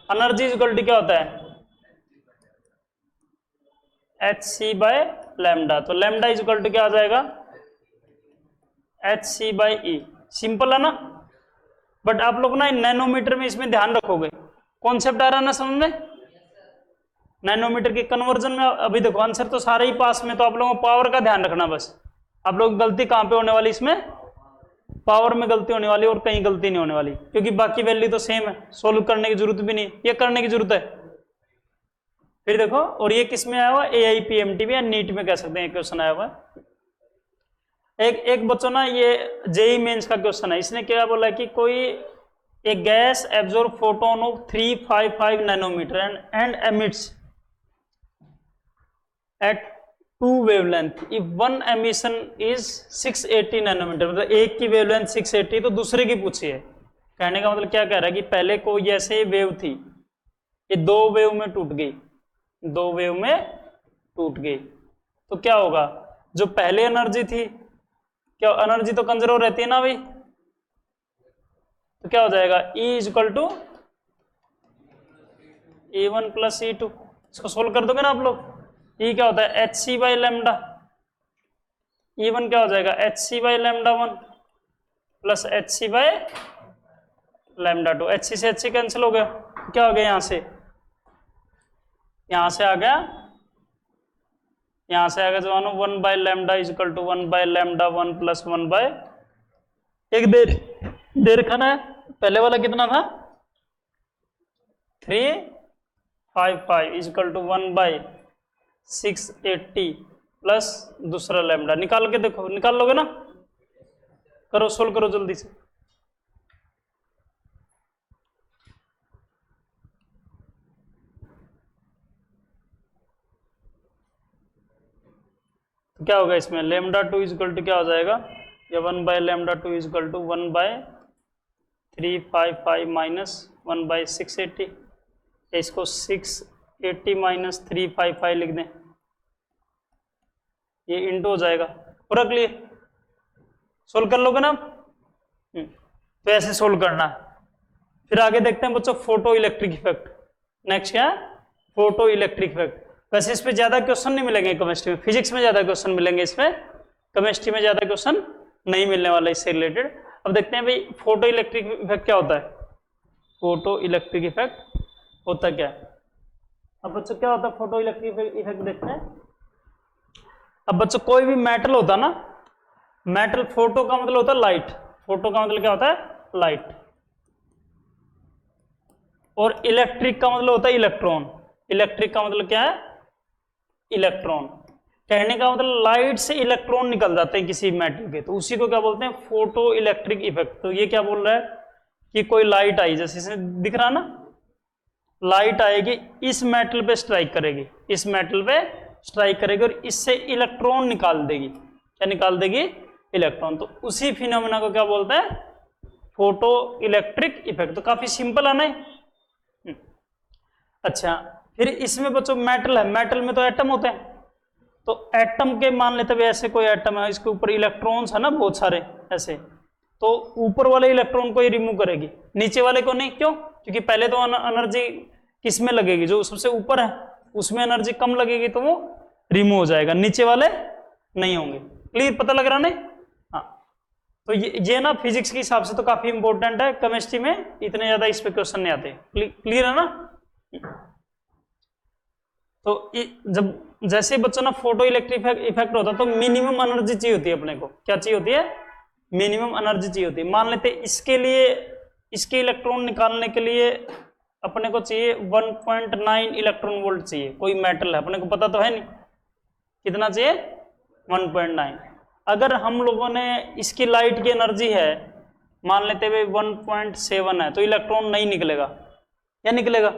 S1: एनर्जी इज इक्वल टू क्या होता है, एच सी बाय लैम्डा। तो लैम्डा इज इक्वल टू क्या आ जाएगा, एच सी बाय ई। सिंपल है ना। बट आप लोग ना नैनोमीटर में इसमें ध्यान रखोगे, कॉन्सेप्ट आ रहा है ना समझ में। नैनोमीटर के कन्वर्जन में अभी देखो आंसर तो सारे ही पास में, तो आप लोगों को पावर का ध्यान रखना बस। आप लोग गलती कहां पे होने वाली, इसमें पावर में गलती होने वाली और कहीं गलती नहीं होने वाली, क्योंकि बाकी वैल्यू तो सेम है, सोल्व करने की जरूरत भी नहीं, ये करने की जरूरत है। फिर देखो, और ये किस में आया हुआ, AIPMT में या नीट में कह सकते हैं क्वेश्चन आया हुआ। एक बच्चों ना ये जेई मेंस का क्वेश्चन है। इसने क्या बोला कि कोई एक gas absorb photon of 355 nanometre and emits at 2 wavelength if one emission is 680 nanometre. मतलब एक की वेवलेंथ 680 तो दूसरे की पूछी है। कहने का मतलब क्या कह रहा है कि पहले कोई ऐसे वेव थी, ये 2 वेव में टूट गई, 2 वेव में टूट गई, तो क्या होगा, जो पहले एनर्जी थी, क्या एनर्जी तो कंजर्व रहती है ना भाई, तो क्या हो जाएगा, E is equal to E1 plus E2। इसको सोल्व कर दोगे ना आप लोग। E क्या होता है, H c by lambda. E1 क्या हो जाएगा, h c by lambda 1 plus h c by lambda 2। H c से एच सी कैंसिल हो गया, क्या हो गया, यहां से आ गया, यहां से आ गया जवानों 1 by lambda is equal to 1 by lambda 1 plus 1 by, एक देर रखना है। पहले वाला कितना था, 355 is equal to 1 by 680 plus दूसरा लैम्डा। निकाल के देखो, निकाल लोगे ना, करो सोल्व करो जल्दी से। तो क्या होगा इसमें, लैम्डा 2 इज इक्वल टू क्या हो जाएगा, या 1 by lambda 2 is equal to 1 by 355 minus 1 by 680। इसको 680 माइनस 355 लिख दें, ये इंटू हो जाएगा। पूरा क्लियर, सोल्व कर लोगे ना। तो ऐसे सोल्व करना है। फिर आगे देखते हैं बच्चों फोटो इलेक्ट्रिक इफेक्ट। नेक्स्ट क्या है, फोटो इलेक्ट्रिक इफेक्ट। वैसे इस पे ज्यादा क्वेश्चन नहीं मिलेंगे केमिस्ट्री में, फिजिक्स में ज्यादा क्वेश्चन मिलेंगे, इसमें केमिस्ट्री में ज्यादा क्वेश्चन नहीं मिलने वाला इससे रिलेटेड। अब देखते हैं भाई फोटो इलेक्ट्रिक इफेक्ट क्या होता है। फोटो इलेक्ट्रिक इफेक्ट होता क्या है। अब बच्चों क्या होता है फोटो इलेक्ट्रिक इफेक्ट देखते हैं। अब बच्चों कोई भी मेटल होता ना, मेटल, फोटो का मतलब होता है लाइट, फोटो का मतलब क्या होता है लाइट, और इलेक्ट्रिक का मतलब होता है इलेक्ट्रॉन। इलेक्ट्रिक का मतलब क्या है इलेक्ट्रॉन। कहने का मतलब लाइट से इलेक्ट्रॉन निकल जाते हैं किसी मेटल के, तो उसी को क्या बोलते हैं फोटो इलेक्ट्रिक इफेक्ट। तो ये क्या बोल रहा है कि कोई लाइट आई, जैसे इसमें दिख रहा ना, लाइट आएगी इस मेटल पे स्ट्राइक करेगी, इस मेटल पे स्ट्राइक करेगी और इससे इलेक्ट्रॉन निकाल देगी। क्या निकाल देगी इलेक्ट्रॉन। तो उसी फिनोमेना को क्या बोलते हैं फोटो इलेक्ट्रिक इफेक्ट। तो काफी सिंपल है ना। अच्छा फिर इसमें बच्चों मेटल है, मेटल में तो एटम होते हैं, तो एटम के मान लेते हैं ऐसे कोई एटम है, इसके ऊपर इलेक्ट्रॉन्स है ना बहुत सारे ऐसे, तो ऊपर वाले इलेक्ट्रॉन को ही रिमूव करेगी, नीचे वाले को नहीं। क्यों? क्योंकि पहले तो एनर्जी किस में लगेगी, जो सबसे ऊपर है उसमें एनर्जी कम लगेगी तो वो रिमूव हो जाएगा, नीचे वाले नहीं होंगे। क्लियर, पता लग रहा नहीं। हाँ, तो ये ना फिजिक्स के हिसाब से तो काफी इंपॉर्टेंट है, केमिस्ट्री में इतने ज्यादा इस पे क्वेश्चन नहीं आते। क्लियर है ना। तो जब जैसे बच्चों ना फोटो इलेक्ट्रिक इफेक्ट होता है तो मिनिमम एनर्जी चाहिए होती है अपने को। क्या चाहिए होती है मिनिमम एनर्जी चाहिए होती है। मान लेते इसके लिए, इसके इलेक्ट्रॉन निकालने के लिए अपने को चाहिए 1.9 इलेक्ट्रॉन वोल्ट चाहिए। कोई मेटल है, अपने को पता तो है नहीं कितना चाहिए 1.9। अगर हम लोगों ने इसकी लाइट की एनर्जी है मान लेते हुए 1.7 है, तो इलेक्ट्रॉन नहीं निकलेगा या निकलेगा।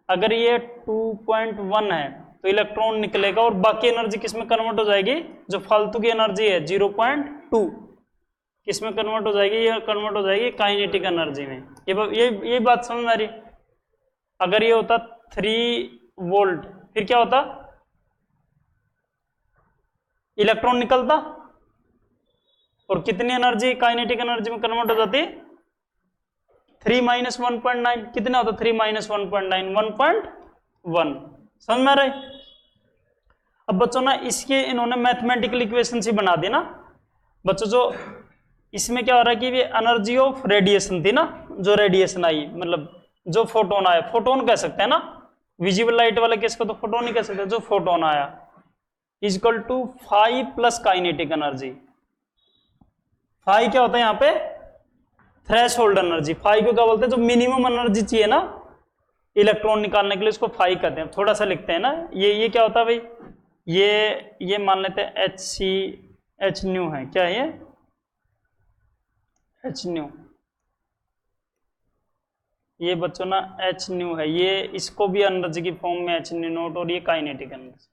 S1: अगर ये 2.1 है तो इलेक्ट्रॉन निकलेगा और बाकी एनर्जी किस में कन्वर्ट हो जाएगी, जो फालतू की एनर्जी है 0.2 किस में कन्वर्ट हो जाएगी, ये कन्वर्ट हो जाएगी काइनेटिक एनर्जी में। ये बात समझ आ रही। अगर ये होता 3 वोल्ट फिर क्या होता, इलेक्ट्रॉन निकलता और कितनी एनर्जी काइनेटिक एनर्जी में कन्वर्ट हो जाती 3 - 1.9। कितना होता 3 - 1.9 1.1। समझ में आ रहा है। अब बच्चों ना इसके इन्होंने मैथमेटिकल इक्वेशन से बना दी ना बच्चों। जो इसमें क्या हो रहा है कि ये एनर्जी ऑफ रेडिएशन थी ना, जो रेडिएशन आई मतलब जो फोटोन आया, फोटोन कह सकते हैं ना, विजिबल लाइट वाले केस को तो फोटोन ही कह सकते हैं। जो फोटोन आया equal to 5 plus kinetic energy. 5 क्या होता है यहाँ पे थ्रेशोल्ड एनर्जी। 5 को क्या बोलते हैं, जो मिनिमम एनर्जी चाहिए ना इलेक्ट्रॉन निकालने के लिए, उसको 5 कहते हैं। थोड़ा सा लिखते हैं ना, ये क्या होता है भाई, ये मान लेते हैं H न्यू है। क्या है ये H न्यू, ये बच्चों ना H न्यू है, ये इसको भी एनर्जी की फॉर्म में H न्यू नोट, और ये काइनेटिक एनर्जी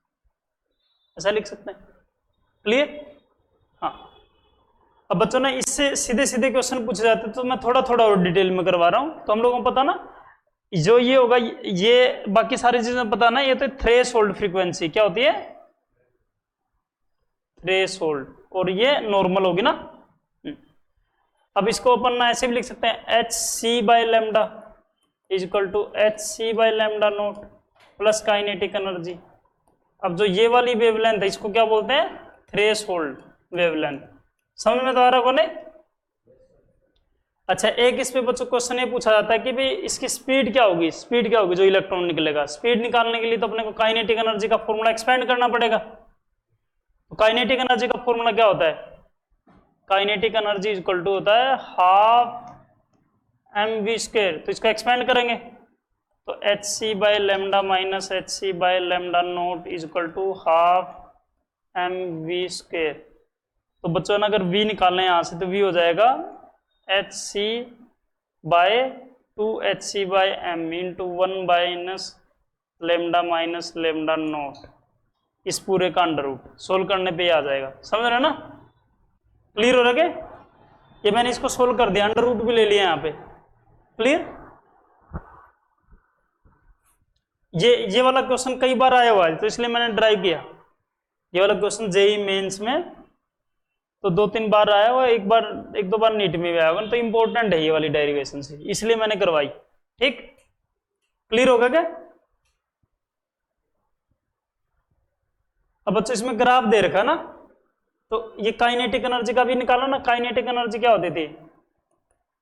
S1: ऐसा लिख सकते हैं। क्लियर। हाँ, अब बच्चों ना इससे सीधे सीधे क्वेश्चन पूछे जाते हैं, तो मैं थोड़ा थोड़ा और डिटेल में करवा रहा हूं। तो हम लोगों को पता ना जो ये होगा, ये बाकी सारी चीजें पता ना, ये तो थ्रेशोल्ड फ्रीक्वेंसी क्या होती है थ्रेशोल्ड, और ये नॉर्मल होगी ना। अब इसको अपन ना ऐसे भी लिख सकते हैं hc/λ equal to hc/λ naught plus kinetic energy. अब जो ये वाली वेवलेंथ है इसको क्या बोलते हैं थ्रेशोल्ड वेवलेंथ। समझ में तो आ रहा को नहीं। अच्छा, एक इस पे बच्चों क्वेश्चन ये पूछा जाता है कि भाई इसकी स्पीड क्या होगी, स्पीड क्या होगी जो इलेक्ट्रॉन निकलेगा। स्पीड निकालने के लिए तो अपने को काइनेटिक एनर्जी का फॉर्मूला एक्सपेंड करना पड़ेगा। तो काइनेटिक एनर्जी का फॉर्मूला क्या होता है, काइनेटिक एनर्जी इक्वल टू होता है 12 mv²। तो इसको एक्सपेंड करेंगे तो hc/λ minus hc/λ not equal to 12 mv²। तो बच्चों ने अगर v निकालना है यहां से तो v हो जाएगा hc/2 hc/m into 1 minus λ minus λ not, इस पूरे का अंडर रूट। सोल्व करने पे आ जाएगा। समझ रहे ना। क्लियर हो रहा है। ये मैंने इसको सोल्व कर दिया, अंडर रूट भी ले लिया यहाँ पे। क्लियर। ये वाला क्वेश्चन कई बार आया हुआ है तो इसलिए मैंने ड्राइव किया। ये वाला क्वेश्चन जेई मेंस में तो 2-3 बार आया हुआ, एक दो बार नीट में भी आया होगा। तो इंपॉर्टेंट है ये वाली डेरिवेशन से, इसलिए मैंने करवाई। ठीक, क्लियर होगा क्या। अब बच्चों इसमें ग्राफ दे रखा ना, तो ये काइनेटिक एनर्जी का भी निकालो ना। काइनेटिक एनर्जी क्या होती थी?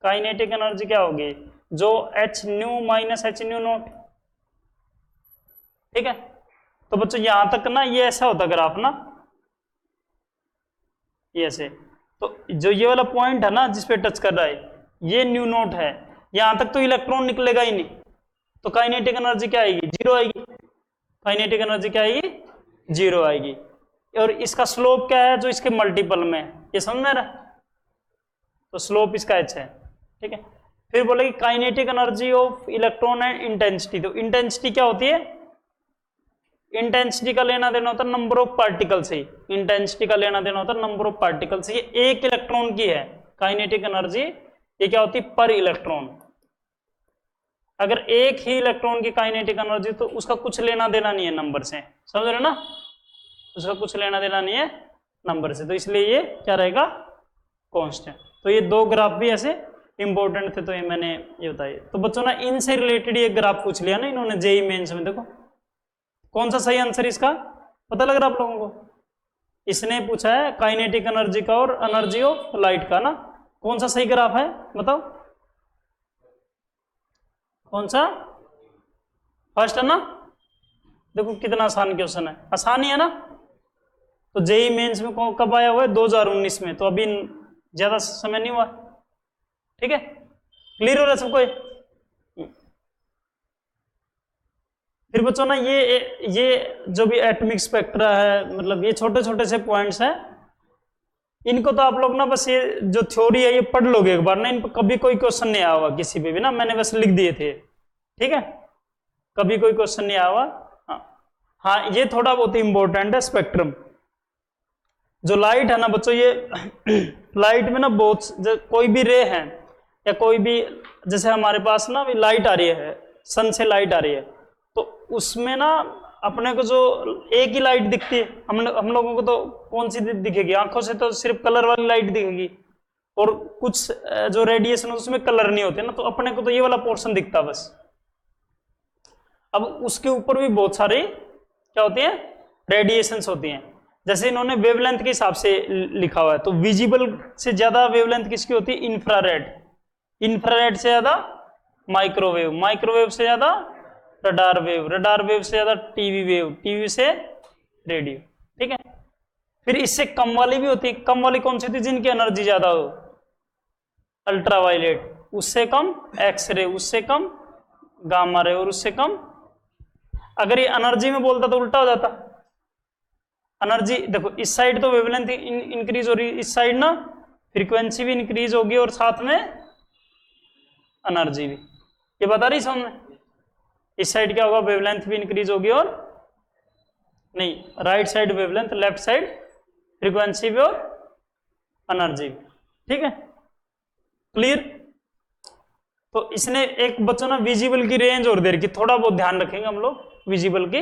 S1: काइनेटिक एनर्जी क्या होगी? जो H new minus H new not, ठीक है। तो बच्चों यहां तक ना ये ऐसा होता ग्राफ ना, ये ऐसे। तो जो ये वाला पॉइंट है ना जिसपे टच कर रहा है, ये न्यू नॉट है, यहां तक तो इलेक्ट्रॉन निकलेगा ही नहीं, तो काइनेटिक एनर्जी क्या आएगी? जीरो आएगी। काइनेटिक एनर्जी क्या आएगी? जीरो आएगी। और इसका स्लोप क्या है? जो इसके मल्टीपल में, ये समझ में आ रहा है? तो स्लोप इसका एच है, ठीक है। फिर बोलेगी kinetic energy of electron and intensity. तो इंटेंसिटी क्या होती है? इंटेंसिटी का लेना देना होता है नंबर ऑफ पार्टिकल से। इंटेंसिटी का लेना देना होता है नंबर ऑफ पार्टिकल से। ये एक इलेक्ट्रॉन की है काइनेटिक एनर्जी, ये क्या होती है? पर इलेक्ट्रॉन। अगर एक ही इलेक्ट्रॉन की काइनेटिक एनर्जी, तो उसका कुछ लेना देना नहीं है नंबर से, समझ रहे ना? उसका कुछ लेना देना नहीं है नंबर से, तो इसलिए ये क्या रहेगा? कांस्टेंट। तो ये दो ग्राफ भी ऐसे इंपॉर्टेंट थे, तो ये मैंने ये बताया। तो बच्चों ना इनसे रिलेटेड ये ग्राफ पूछ लिया ना इन्होंने जेईई मेंस में। देखो कौन सा सही आंसर इसका पता लग रहा आप लोगों को? इसने पूछा है काइनेटिक एनर्जी का और एनर्जी ऑफ लाइट का ना, कौन सा सही ग्राफ है बताओ? कौन सा? फर्स्ट है ना? देखो कितना आसान क्वेश्चन है, आसान ही है ना। तो जेईई मेंस में कब आया हुआ है? 2019 में, तो अभी ज्यादा समय नहीं हुआ, ठीक है। क्लियर हो रहा है सबको? फिर बच्चों ना ये जो भी एटॉमिक स्पेक्ट्रा है, मतलब ये छोटे छोटे से पॉइंट्स हैं, इनको तो आप लोग ना बस ये जो थ्योरी है ये पढ़ लोगे एक बार ना, इन पर कभी कोई क्वेश्चन नहीं आया हुआ किसी पे भी ना, मैंने बस लिख दिए थे, ठीक है। कभी कोई क्वेश्चन नहीं आया हुआ। हाँ ये थोड़ा बहुत इंपॉर्टेंट है स्पेक्ट्रम। जो लाइट है ना बच्चों, ये लाइट में ना बहुत कोई भी रे है या कोई भी, जैसे हमारे पास ना भी लाइट आ रही है, सन से लाइट आ रही है, तो उसमें ना अपने को जो एक ही लाइट दिखती है, हम लोगों को तो कौन सी दिखेगी? आंखों से तो सिर्फ कलर वाली लाइट दिखेगी, और कुछ जो रेडिएशन उसमें कलर नहीं होते ना, तो अपने को तो ये वाला पोर्शन दिखता बस। अब उसके ऊपर भी बहुत सारे क्या होती हैं? रेडिएशंस होती हैं। जैसे इन्होंने वेवलेंथ के हिसाब से लिखा हुआ है, तो विजिबल से ज्यादा वेवलेंथ किसकी होती है? इंफ्रारेड। इंफ्रारेड से ज्यादा माइक्रोवेव, माइक्रोवेव से ज्यादा रडार वेव, रडार वेव से ज्यादा टीवी वेव, टीवी से रेडियो, ठीक है। फिर इससे कम वाली भी होती है। कम वाली कौन सी होती है? जिनकी एनर्जी ज्यादा हो, अल्ट्रावायलेट, उससे कम एक्सरे, उससे कम गामा रे, और उससे कम। अगर ये एनर्जी में बोलता तो उल्टा हो जाता। एनर्जी देखो, इस साइड तो वेवलेंथ इंक्रीज हो रही, इस साइड ना फ्रीक्वेंसी भी इंक्रीज होगी और साथ में एनर्जी भी। ये बता रही समझ में? इस साइड क्या होगा? वेवलेंथ भी इंक्रीज होगी और नहीं, right side wavelength, left side frequency भी और एनर्जी भी, ठीक है। क्लियर? तो इसने एक बच्चों ना विजिबल की रेंज और दे रखी, थोड़ा बहुत ध्यान रखेंगे हम लोग विजिबल की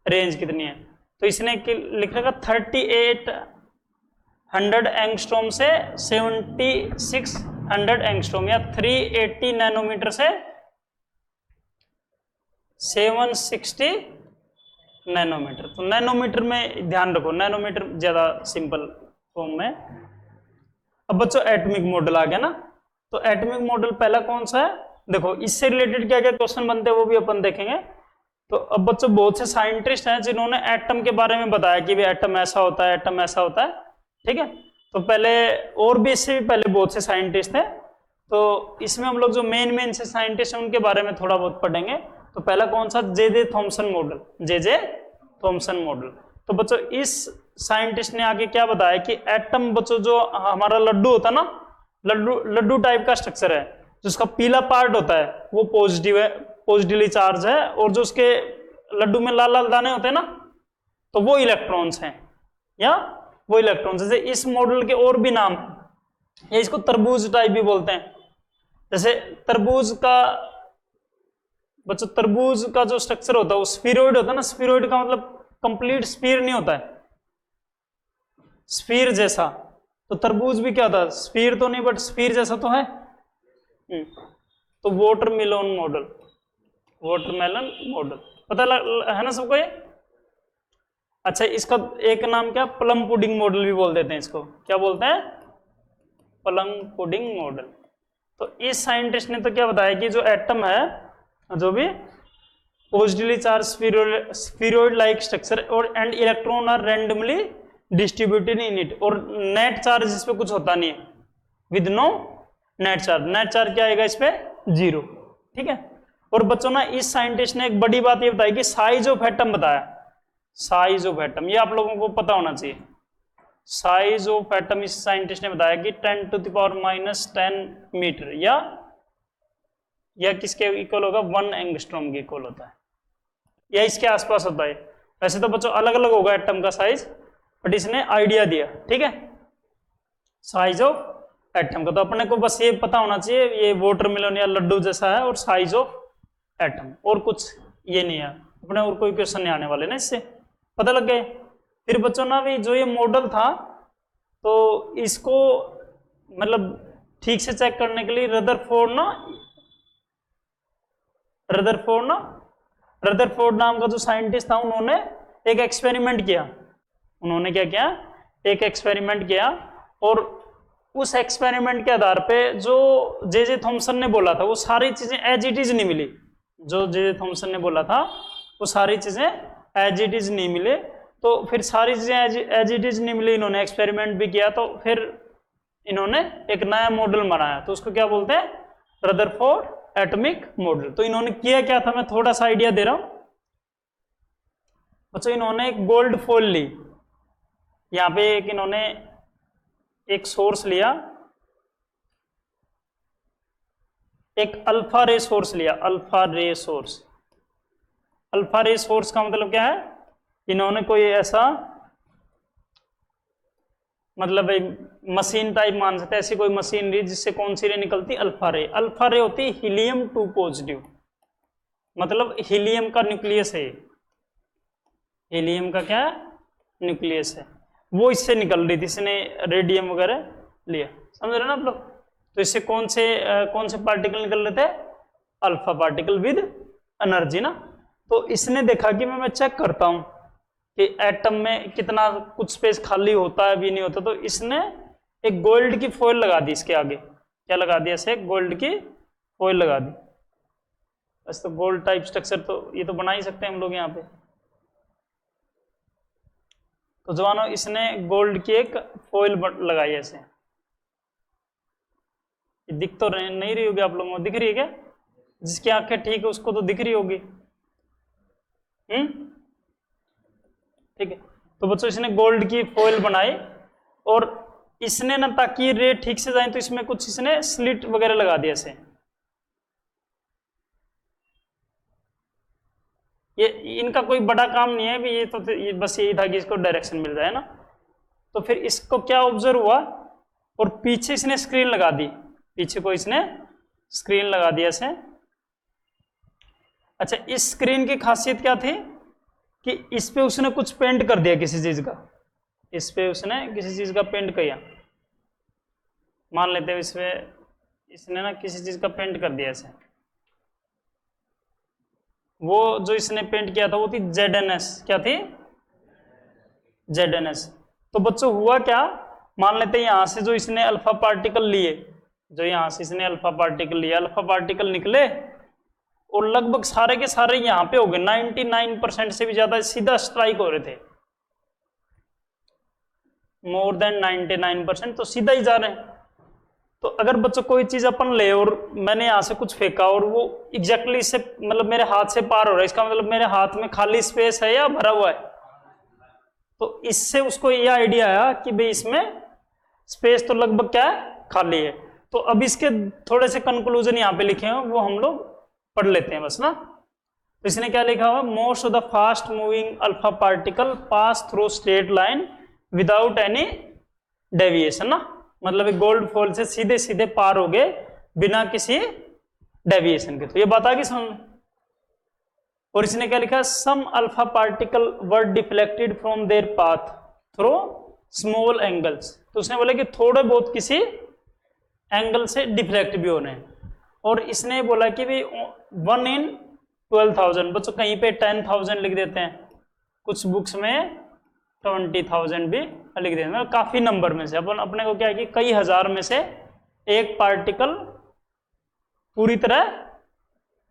S1: रेंज कितनी है। तो इसने लिख रखा 3800 एंगस्ट्रॉम से 7600 एंगस्ट्रॉम, या 380 नैनोमीटर से 760 नैनोमीटर। तो नैनोमीटर में ध्यान रखो, नैनोमीटर ज्यादा सिंपल फॉर्म में। अब बच्चों एटॉमिक मॉडल आ गया ना, तो एटॉमिक मॉडल पहला कौन सा है? देखो इससे रिलेटेड क्या क्या क्वेश्चन बनते हैं वो भी अपन देखेंगे। तो अब बच्चों बहुत से साइंटिस्ट हैं जिन्होंने एटम के बारे में बताया कि भाई एटम ऐसा होता है, एटम ऐसा होता है, ठीक है। तो पहले और भी, इससे भी पहले बहुत से साइंटिस्ट थे, तो इसमें हम लोग जो मेन से साइंटिस्ट हैं उनके बारे में थोड़ा बहुत पढ़ेंगे। तो पहला कौन सा? J Thomson model, J Thomson model. तो बच्चों इस साइंटिस्ट ने आगे क्या बताया कि एटम बच्चों जो हमारा लड्डू होता है ना, लड्डू टाइप का स्ट्रक्चर है, जिसका पीला पार्ट होता है वो पॉजिटिव है, पॉजिटिवली चार्ज है, और जो उसके लड्डू में लाल लाल दाने होते हैं ना, तो वो इलेक्ट्रॉन्स हैं, या वो इलेक्ट्रॉन्स। जैसे इस मॉडल के और भी नाम, या इसको तरबूज टाइप भी बोलते हैं। जैसे तरबूज का बच्चों, तरबूज का जो स्ट्रक्चर होता है वो स्फीरोइड होता है ना। स्फीरोइड का मतलब कंप्लीट स्फीर नहीं होता है, स्फीर जैसा। तो तरबूज भी क्या होता है? स्फीर तो नहीं, बट स्फीर जैसा तो है। तो वाटरमेलन मॉडल, वाटरमेलन मॉडल पता है ना सबको ये? अच्छा, इसका एक नाम क्या, प्लम पुडिंग मॉडल भी बोल देते हैं इसको, क्या बोलते हैं, प्लम पुडिंग मॉडल। तो इस साइंटिस्ट ने तो क्या बताया कि जो एटम है, जो भी positively charge spheroid like structure और and electron are randomly distributed in it, और नेट चार्ज इस पे कुछ होता नहीं है, with no net charge. Net charge क्या आएगा इस पे, 0। ठीक है। और बच्चों ना इस साइंटिस्ट ने एक बड़ी बात ये बताई कि साइज ऑफ एटम बताया, साइज ऑफ एटम, ये आप लोगों को पता होना चाहिए। साइज ऑफ एटम इस साइंटिस्ट ने बताया कि 10⁻⁻10 मीटर, या किसके इक्वल होगा, 1 एंगस्ट्रॉम के इक्वल होता है, या इसके आसपास होता है। वैसे तो बच्चों अलग अलग होगा एटम का साइज, बट इसने आइडिया दिया। ठीक है, साइज ऑफ एटम का तो अपने को बस ये पता होना चाहिए, ये वाटरमेलन या लड्डू जैसा है, और साइज ऑफ एटम, और कुछ ये नहीं है अपने, और कोई क्वेश्चन नहीं आने वाले ना, इससे पता लग गए। फिर बच्चों ना भी जो ये मॉडल था, तो इसको मतलब ठीक से चेक करने के लिए रदरफोर्ड नाम का जो साइंटिस्ट था, उन्होंने एक एक्सपेरिमेंट किया। उन्होंने क्या किया, एक एक्सपेरिमेंट किया, और उस एक्सपेरिमेंट के आधार पे जो जे थॉमसन ने बोला था वो सारी चीजें एज इट इज नहीं मिली। जो जे थॉमसन ने बोला था वो सारी चीजें एज इट इज नहीं मिले, तो फिर सारी चीजें एज इट इज नहीं मिली, इन्होंने एक्सपेरिमेंट भी किया, तो फिर इन्होंने एक नया मॉडल बनाया, तो उसको क्या बोलते हैं, रदरफोर्ड एटॉमिक मॉडल। तो इन्होंने किया क्या था, मैं थोड़ा सा आइडिया दे रहा हूं बच्चों। इन्होंने एक गोल्ड फॉइल ली, यहां पे एक इन्होंने एक सोर्स लिया, एक अल्फा रे सोर्स लिया, अल्फा रे सोर्स। अल्फा रे सोर्स का मतलब क्या है, इन्होंने कोई ऐसा मतलब मशीन टाइप मान सकते हैं, ऐसी कोई मशीनरी जिससे कौन सी रे निकलती, अल्फा रे। अल्फा रे होती है हीलियम 2 पॉजिटिव, मतलब हीलियम का न्यूक्लियस है, हीलियम का क्या न्यूक्लियस है, वो इससे निकल रही थी, इसने रेडियम वगैरह लिया, समझ रहे ना आप लोग। तो इससे कौन से पार्टिकल निकल रहे थे, अल्फा पार्टिकल विद एनर्जी ना। तो इसने देखा कि मैं चेक करता हूं कि एटम में कितना कुछ स्पेस खाली होता है भी नहीं होता, तो इसने एक गोल्ड की फॉइल लगा दी इसके आगे, क्या लगा दिया, ऐसे गोल्ड की फॉइल लगा दी। बस तो गोल्ड टाइप स्ट्रक्चर तो ये तो बना ही सकते हैं हम लोग यहाँ पे। तो जवानों इसने गोल्ड की एक फॉइल लगाई ऐसे, दिख तो नहीं रही होगी आप लोगों को, दिख रही है क्या, जिसकी आंखें ठीक है उसको तो दिख रही होगी। ठीक है। तो बच्चों इसने गोल्ड की फॉइल बनाई, और इसने ना ताकि रे ठीक से जाए तो इसमें कुछ इसने स्लिट वगैरह लगा दिया ऐसे। ये इनका कोई बड़ा काम नहीं है भी, ये तो ये बस यही था कि इसको डायरेक्शन मिल जाए ना। तो फिर इसको क्या ऑब्जर्व हुआ, और पीछे इसने स्क्रीन लगा दी, पीछे को इसने स्क्रीन लगा दिया ऐसे। अच्छा, इस स्क्रीन की खासियत क्या थी कि इस पे उसने कुछ पेंट कर दिया किसी चीज का, इस पे उसने किसी चीज का पेंट किया, मान लेते हैं इसमें इसने ना किसी चीज का पेंट कर दिया ऐसे। वो जो इसने पेंट किया था वो थी ZNS, क्या थी, ZNS। तो बच्चों हुआ क्या, मान लेते हैं यहां से जो इसने अल्फा पार्टिकल लिए, जो यहां से इसने अल्फा पार्टिकल लिया, अल्फा पार्टिकल निकले और लगभग सारे के सारे यहां पे हो गए, 99% से भी ज्यादा सीधा स्ट्राइक हो रहे थे, मोर देन 99%, तो सीधा ही जा रहे हैं। तो अगर बच्चों कोई चीज अपन ले और मैंने यहां से कुछ फेंका और वो एग्जैक्टली इससे मतलब मेरे हाथ से पार हो रहा है, इसका मतलब मेरे हाथ में खाली स्पेस है या भरा हुआ है। तो इससे उसको ये आइडिया आया कि भाई इसमें स्पेस तो लगभग क्या है, खाली है। तो अब इसके थोड़े से कंक्लूजन यहाँ पे लिखे हैं, वो हम लोग पढ़ लेते हैं बस ना। तो इसने क्या लिखा हुआ, most of the fast moving alpha particle pass through straight line without any deviation ना, मतलब गोल्ड फॉल से सीधे सीधे पार हो गए बिना किसी डेविएशन के। तो ये बात आ गई समझ में। और इसने क्या लिखा, some alpha particle were deflected from their path through small angles. तो उसने बोला कि थोड़े बहुत किसी एंगल से डिफ्लेक्ट भी होने हैं। और इसने बोला कि भाई 1 in 12,000, बच्चों कहीं पे 10,000 लिख देते हैं, कुछ बुक्स में 20,000 भी लिख देंगे, मतलब काफी नंबर में से अपन अपने को क्या है कि कई हजार में से एक पार्टिकल पूरी तरह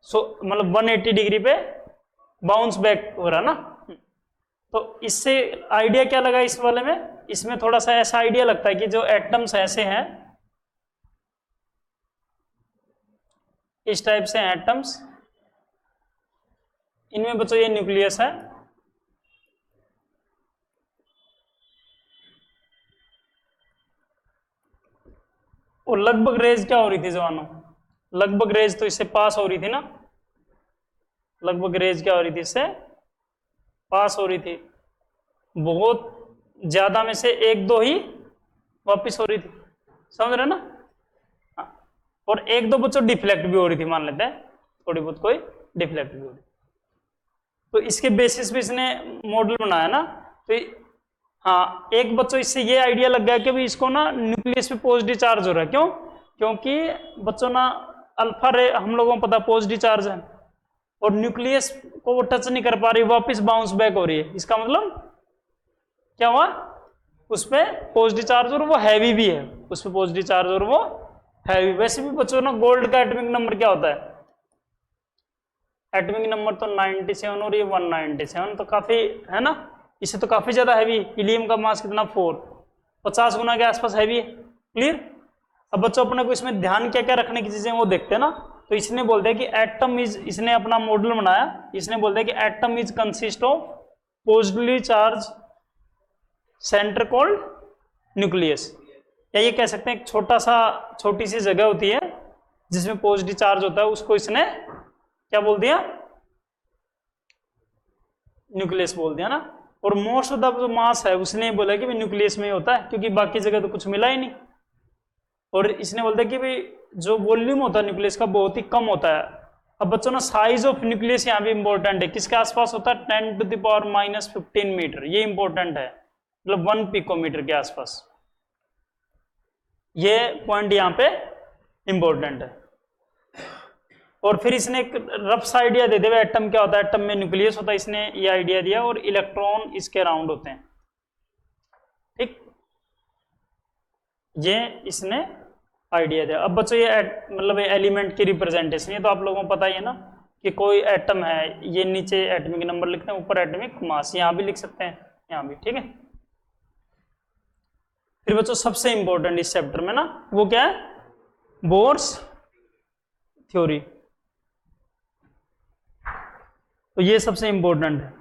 S1: मतलब 180 डिग्री पे बाउंस बैक हो रहा ना। तो इससे आइडिया क्या लगा इस वाले में, इसमें थोड़ा सा ऐसा आइडिया लगता है कि जो एटम्स ऐसे हैं, इस टाइप से एटम्स, इनमें बच्चों ये न्यूक्लियस है, और लगभग रेज क्या हो रही थी जवानों, लगभग रेज तो इससे पास हो रही थी ना, लगभग रेज क्या हो रही थी, इससे पास हो रही थी, बहुत ज्यादा में से एक दो ही वापस हो रही थी, समझ रहे ना। हाँ। और एक दो बच्चों डिफ्लेक्ट भी हो रही थी, मान लेते हैं थोड़ी बहुत कोई डिफ्लेक्ट भी हो रही, तो इसके बेसिस पे इसने मॉडल बनाया ना। तो हाँ, एक बच्चों इससे ये आइडिया लग गया कि भाई इसको ना न्यूक्लियस पे पॉजिटिव चार्ज हो रहा है, क्यों, क्योंकि बच्चों ना अल्फा रे हम लोगों को पता पॉजिटिव चार्ज है, और न्यूक्लियस को वो टच नहीं कर पा रही, वापस बाउंस बैक हो रही है, इसका मतलब क्या हुआ, उस पर पॉजिटिव चार्ज और वो हैवी भी है, उस पर पॉजिटिव चार्ज और वो हैवी। वैसे भी बच्चों ना गोल्ड का एटॉमिक नंबर क्या होता है, एटॉमिक नंबर तो 97 और ये 197, तो काफी है ना, इससे तो काफी ज्यादा हैवी। हीलियम का मास कितना 4, 50 गुना के आसपास हैवी है, क्लियर। अब बच्चों अपने को इसमें ध्यान क्या क्या रखने की चीजें वो देखते हैं ना। तो इसने बोलते हैं कि एटम इज, इसने अपना मॉडल बनाया, इसने बोलते हैं कि atom is consist of positively charge centre called nucleus, या ये कह सकते हैं एक छोटी सी जगह होती है जिसमें पॉजिटिव चार्ज होता है, उसको इसने क्या बोल दिया, न्यूक्लियस बोल दिया ना। और मोस्ट ऑफ द जो मास है उसने बोला कि भाई न्यूक्लियस में ही होता है, क्योंकि बाकी जगह तो कुछ मिला ही नहीं। और इसने बोलता है कि भाई जो वॉल्यूम होता है न्यूक्लियस का बहुत ही कम होता है। अब बच्चों ना साइज ऑफ न्यूक्लियस यहाँ भी इंपॉर्टेंट है, किसके आसपास होता है, 10⁻⁻15 मीटर, ये इंपॉर्टेंट है, मतलब 1 पिकोमीटर के आसपास, ये पॉइंट यहाँ पे इंपॉर्टेंट है। और फिर इसने एक रफ सा आइडिया दे दिया एटम क्या होता है, एटम में न्यूक्लियस होता है, इसने ये आइडिया दिया, और इलेक्ट्रॉन इसके अराउंड होते हैं, ठीक, ये इसने आइडिया दिया। अब बच्चों ये मतलब एलिमेंट की रिप्रेजेंटेशन, ये तो आप लोगों को पता ही है ना कि कोई एटम है, ये नीचे एटॉमिक नंबर लिखते हैं, ऊपर एटॉमिक मास, यहाँ भी लिख सकते हैं, यहाँ भी, ठीक है। फिर बच्चों सबसे इंपॉर्टेंट इस चैप्टर में ना वो क्या है, बोर्स थ्योरी, तो ये सबसे इंपॉर्टेंट है।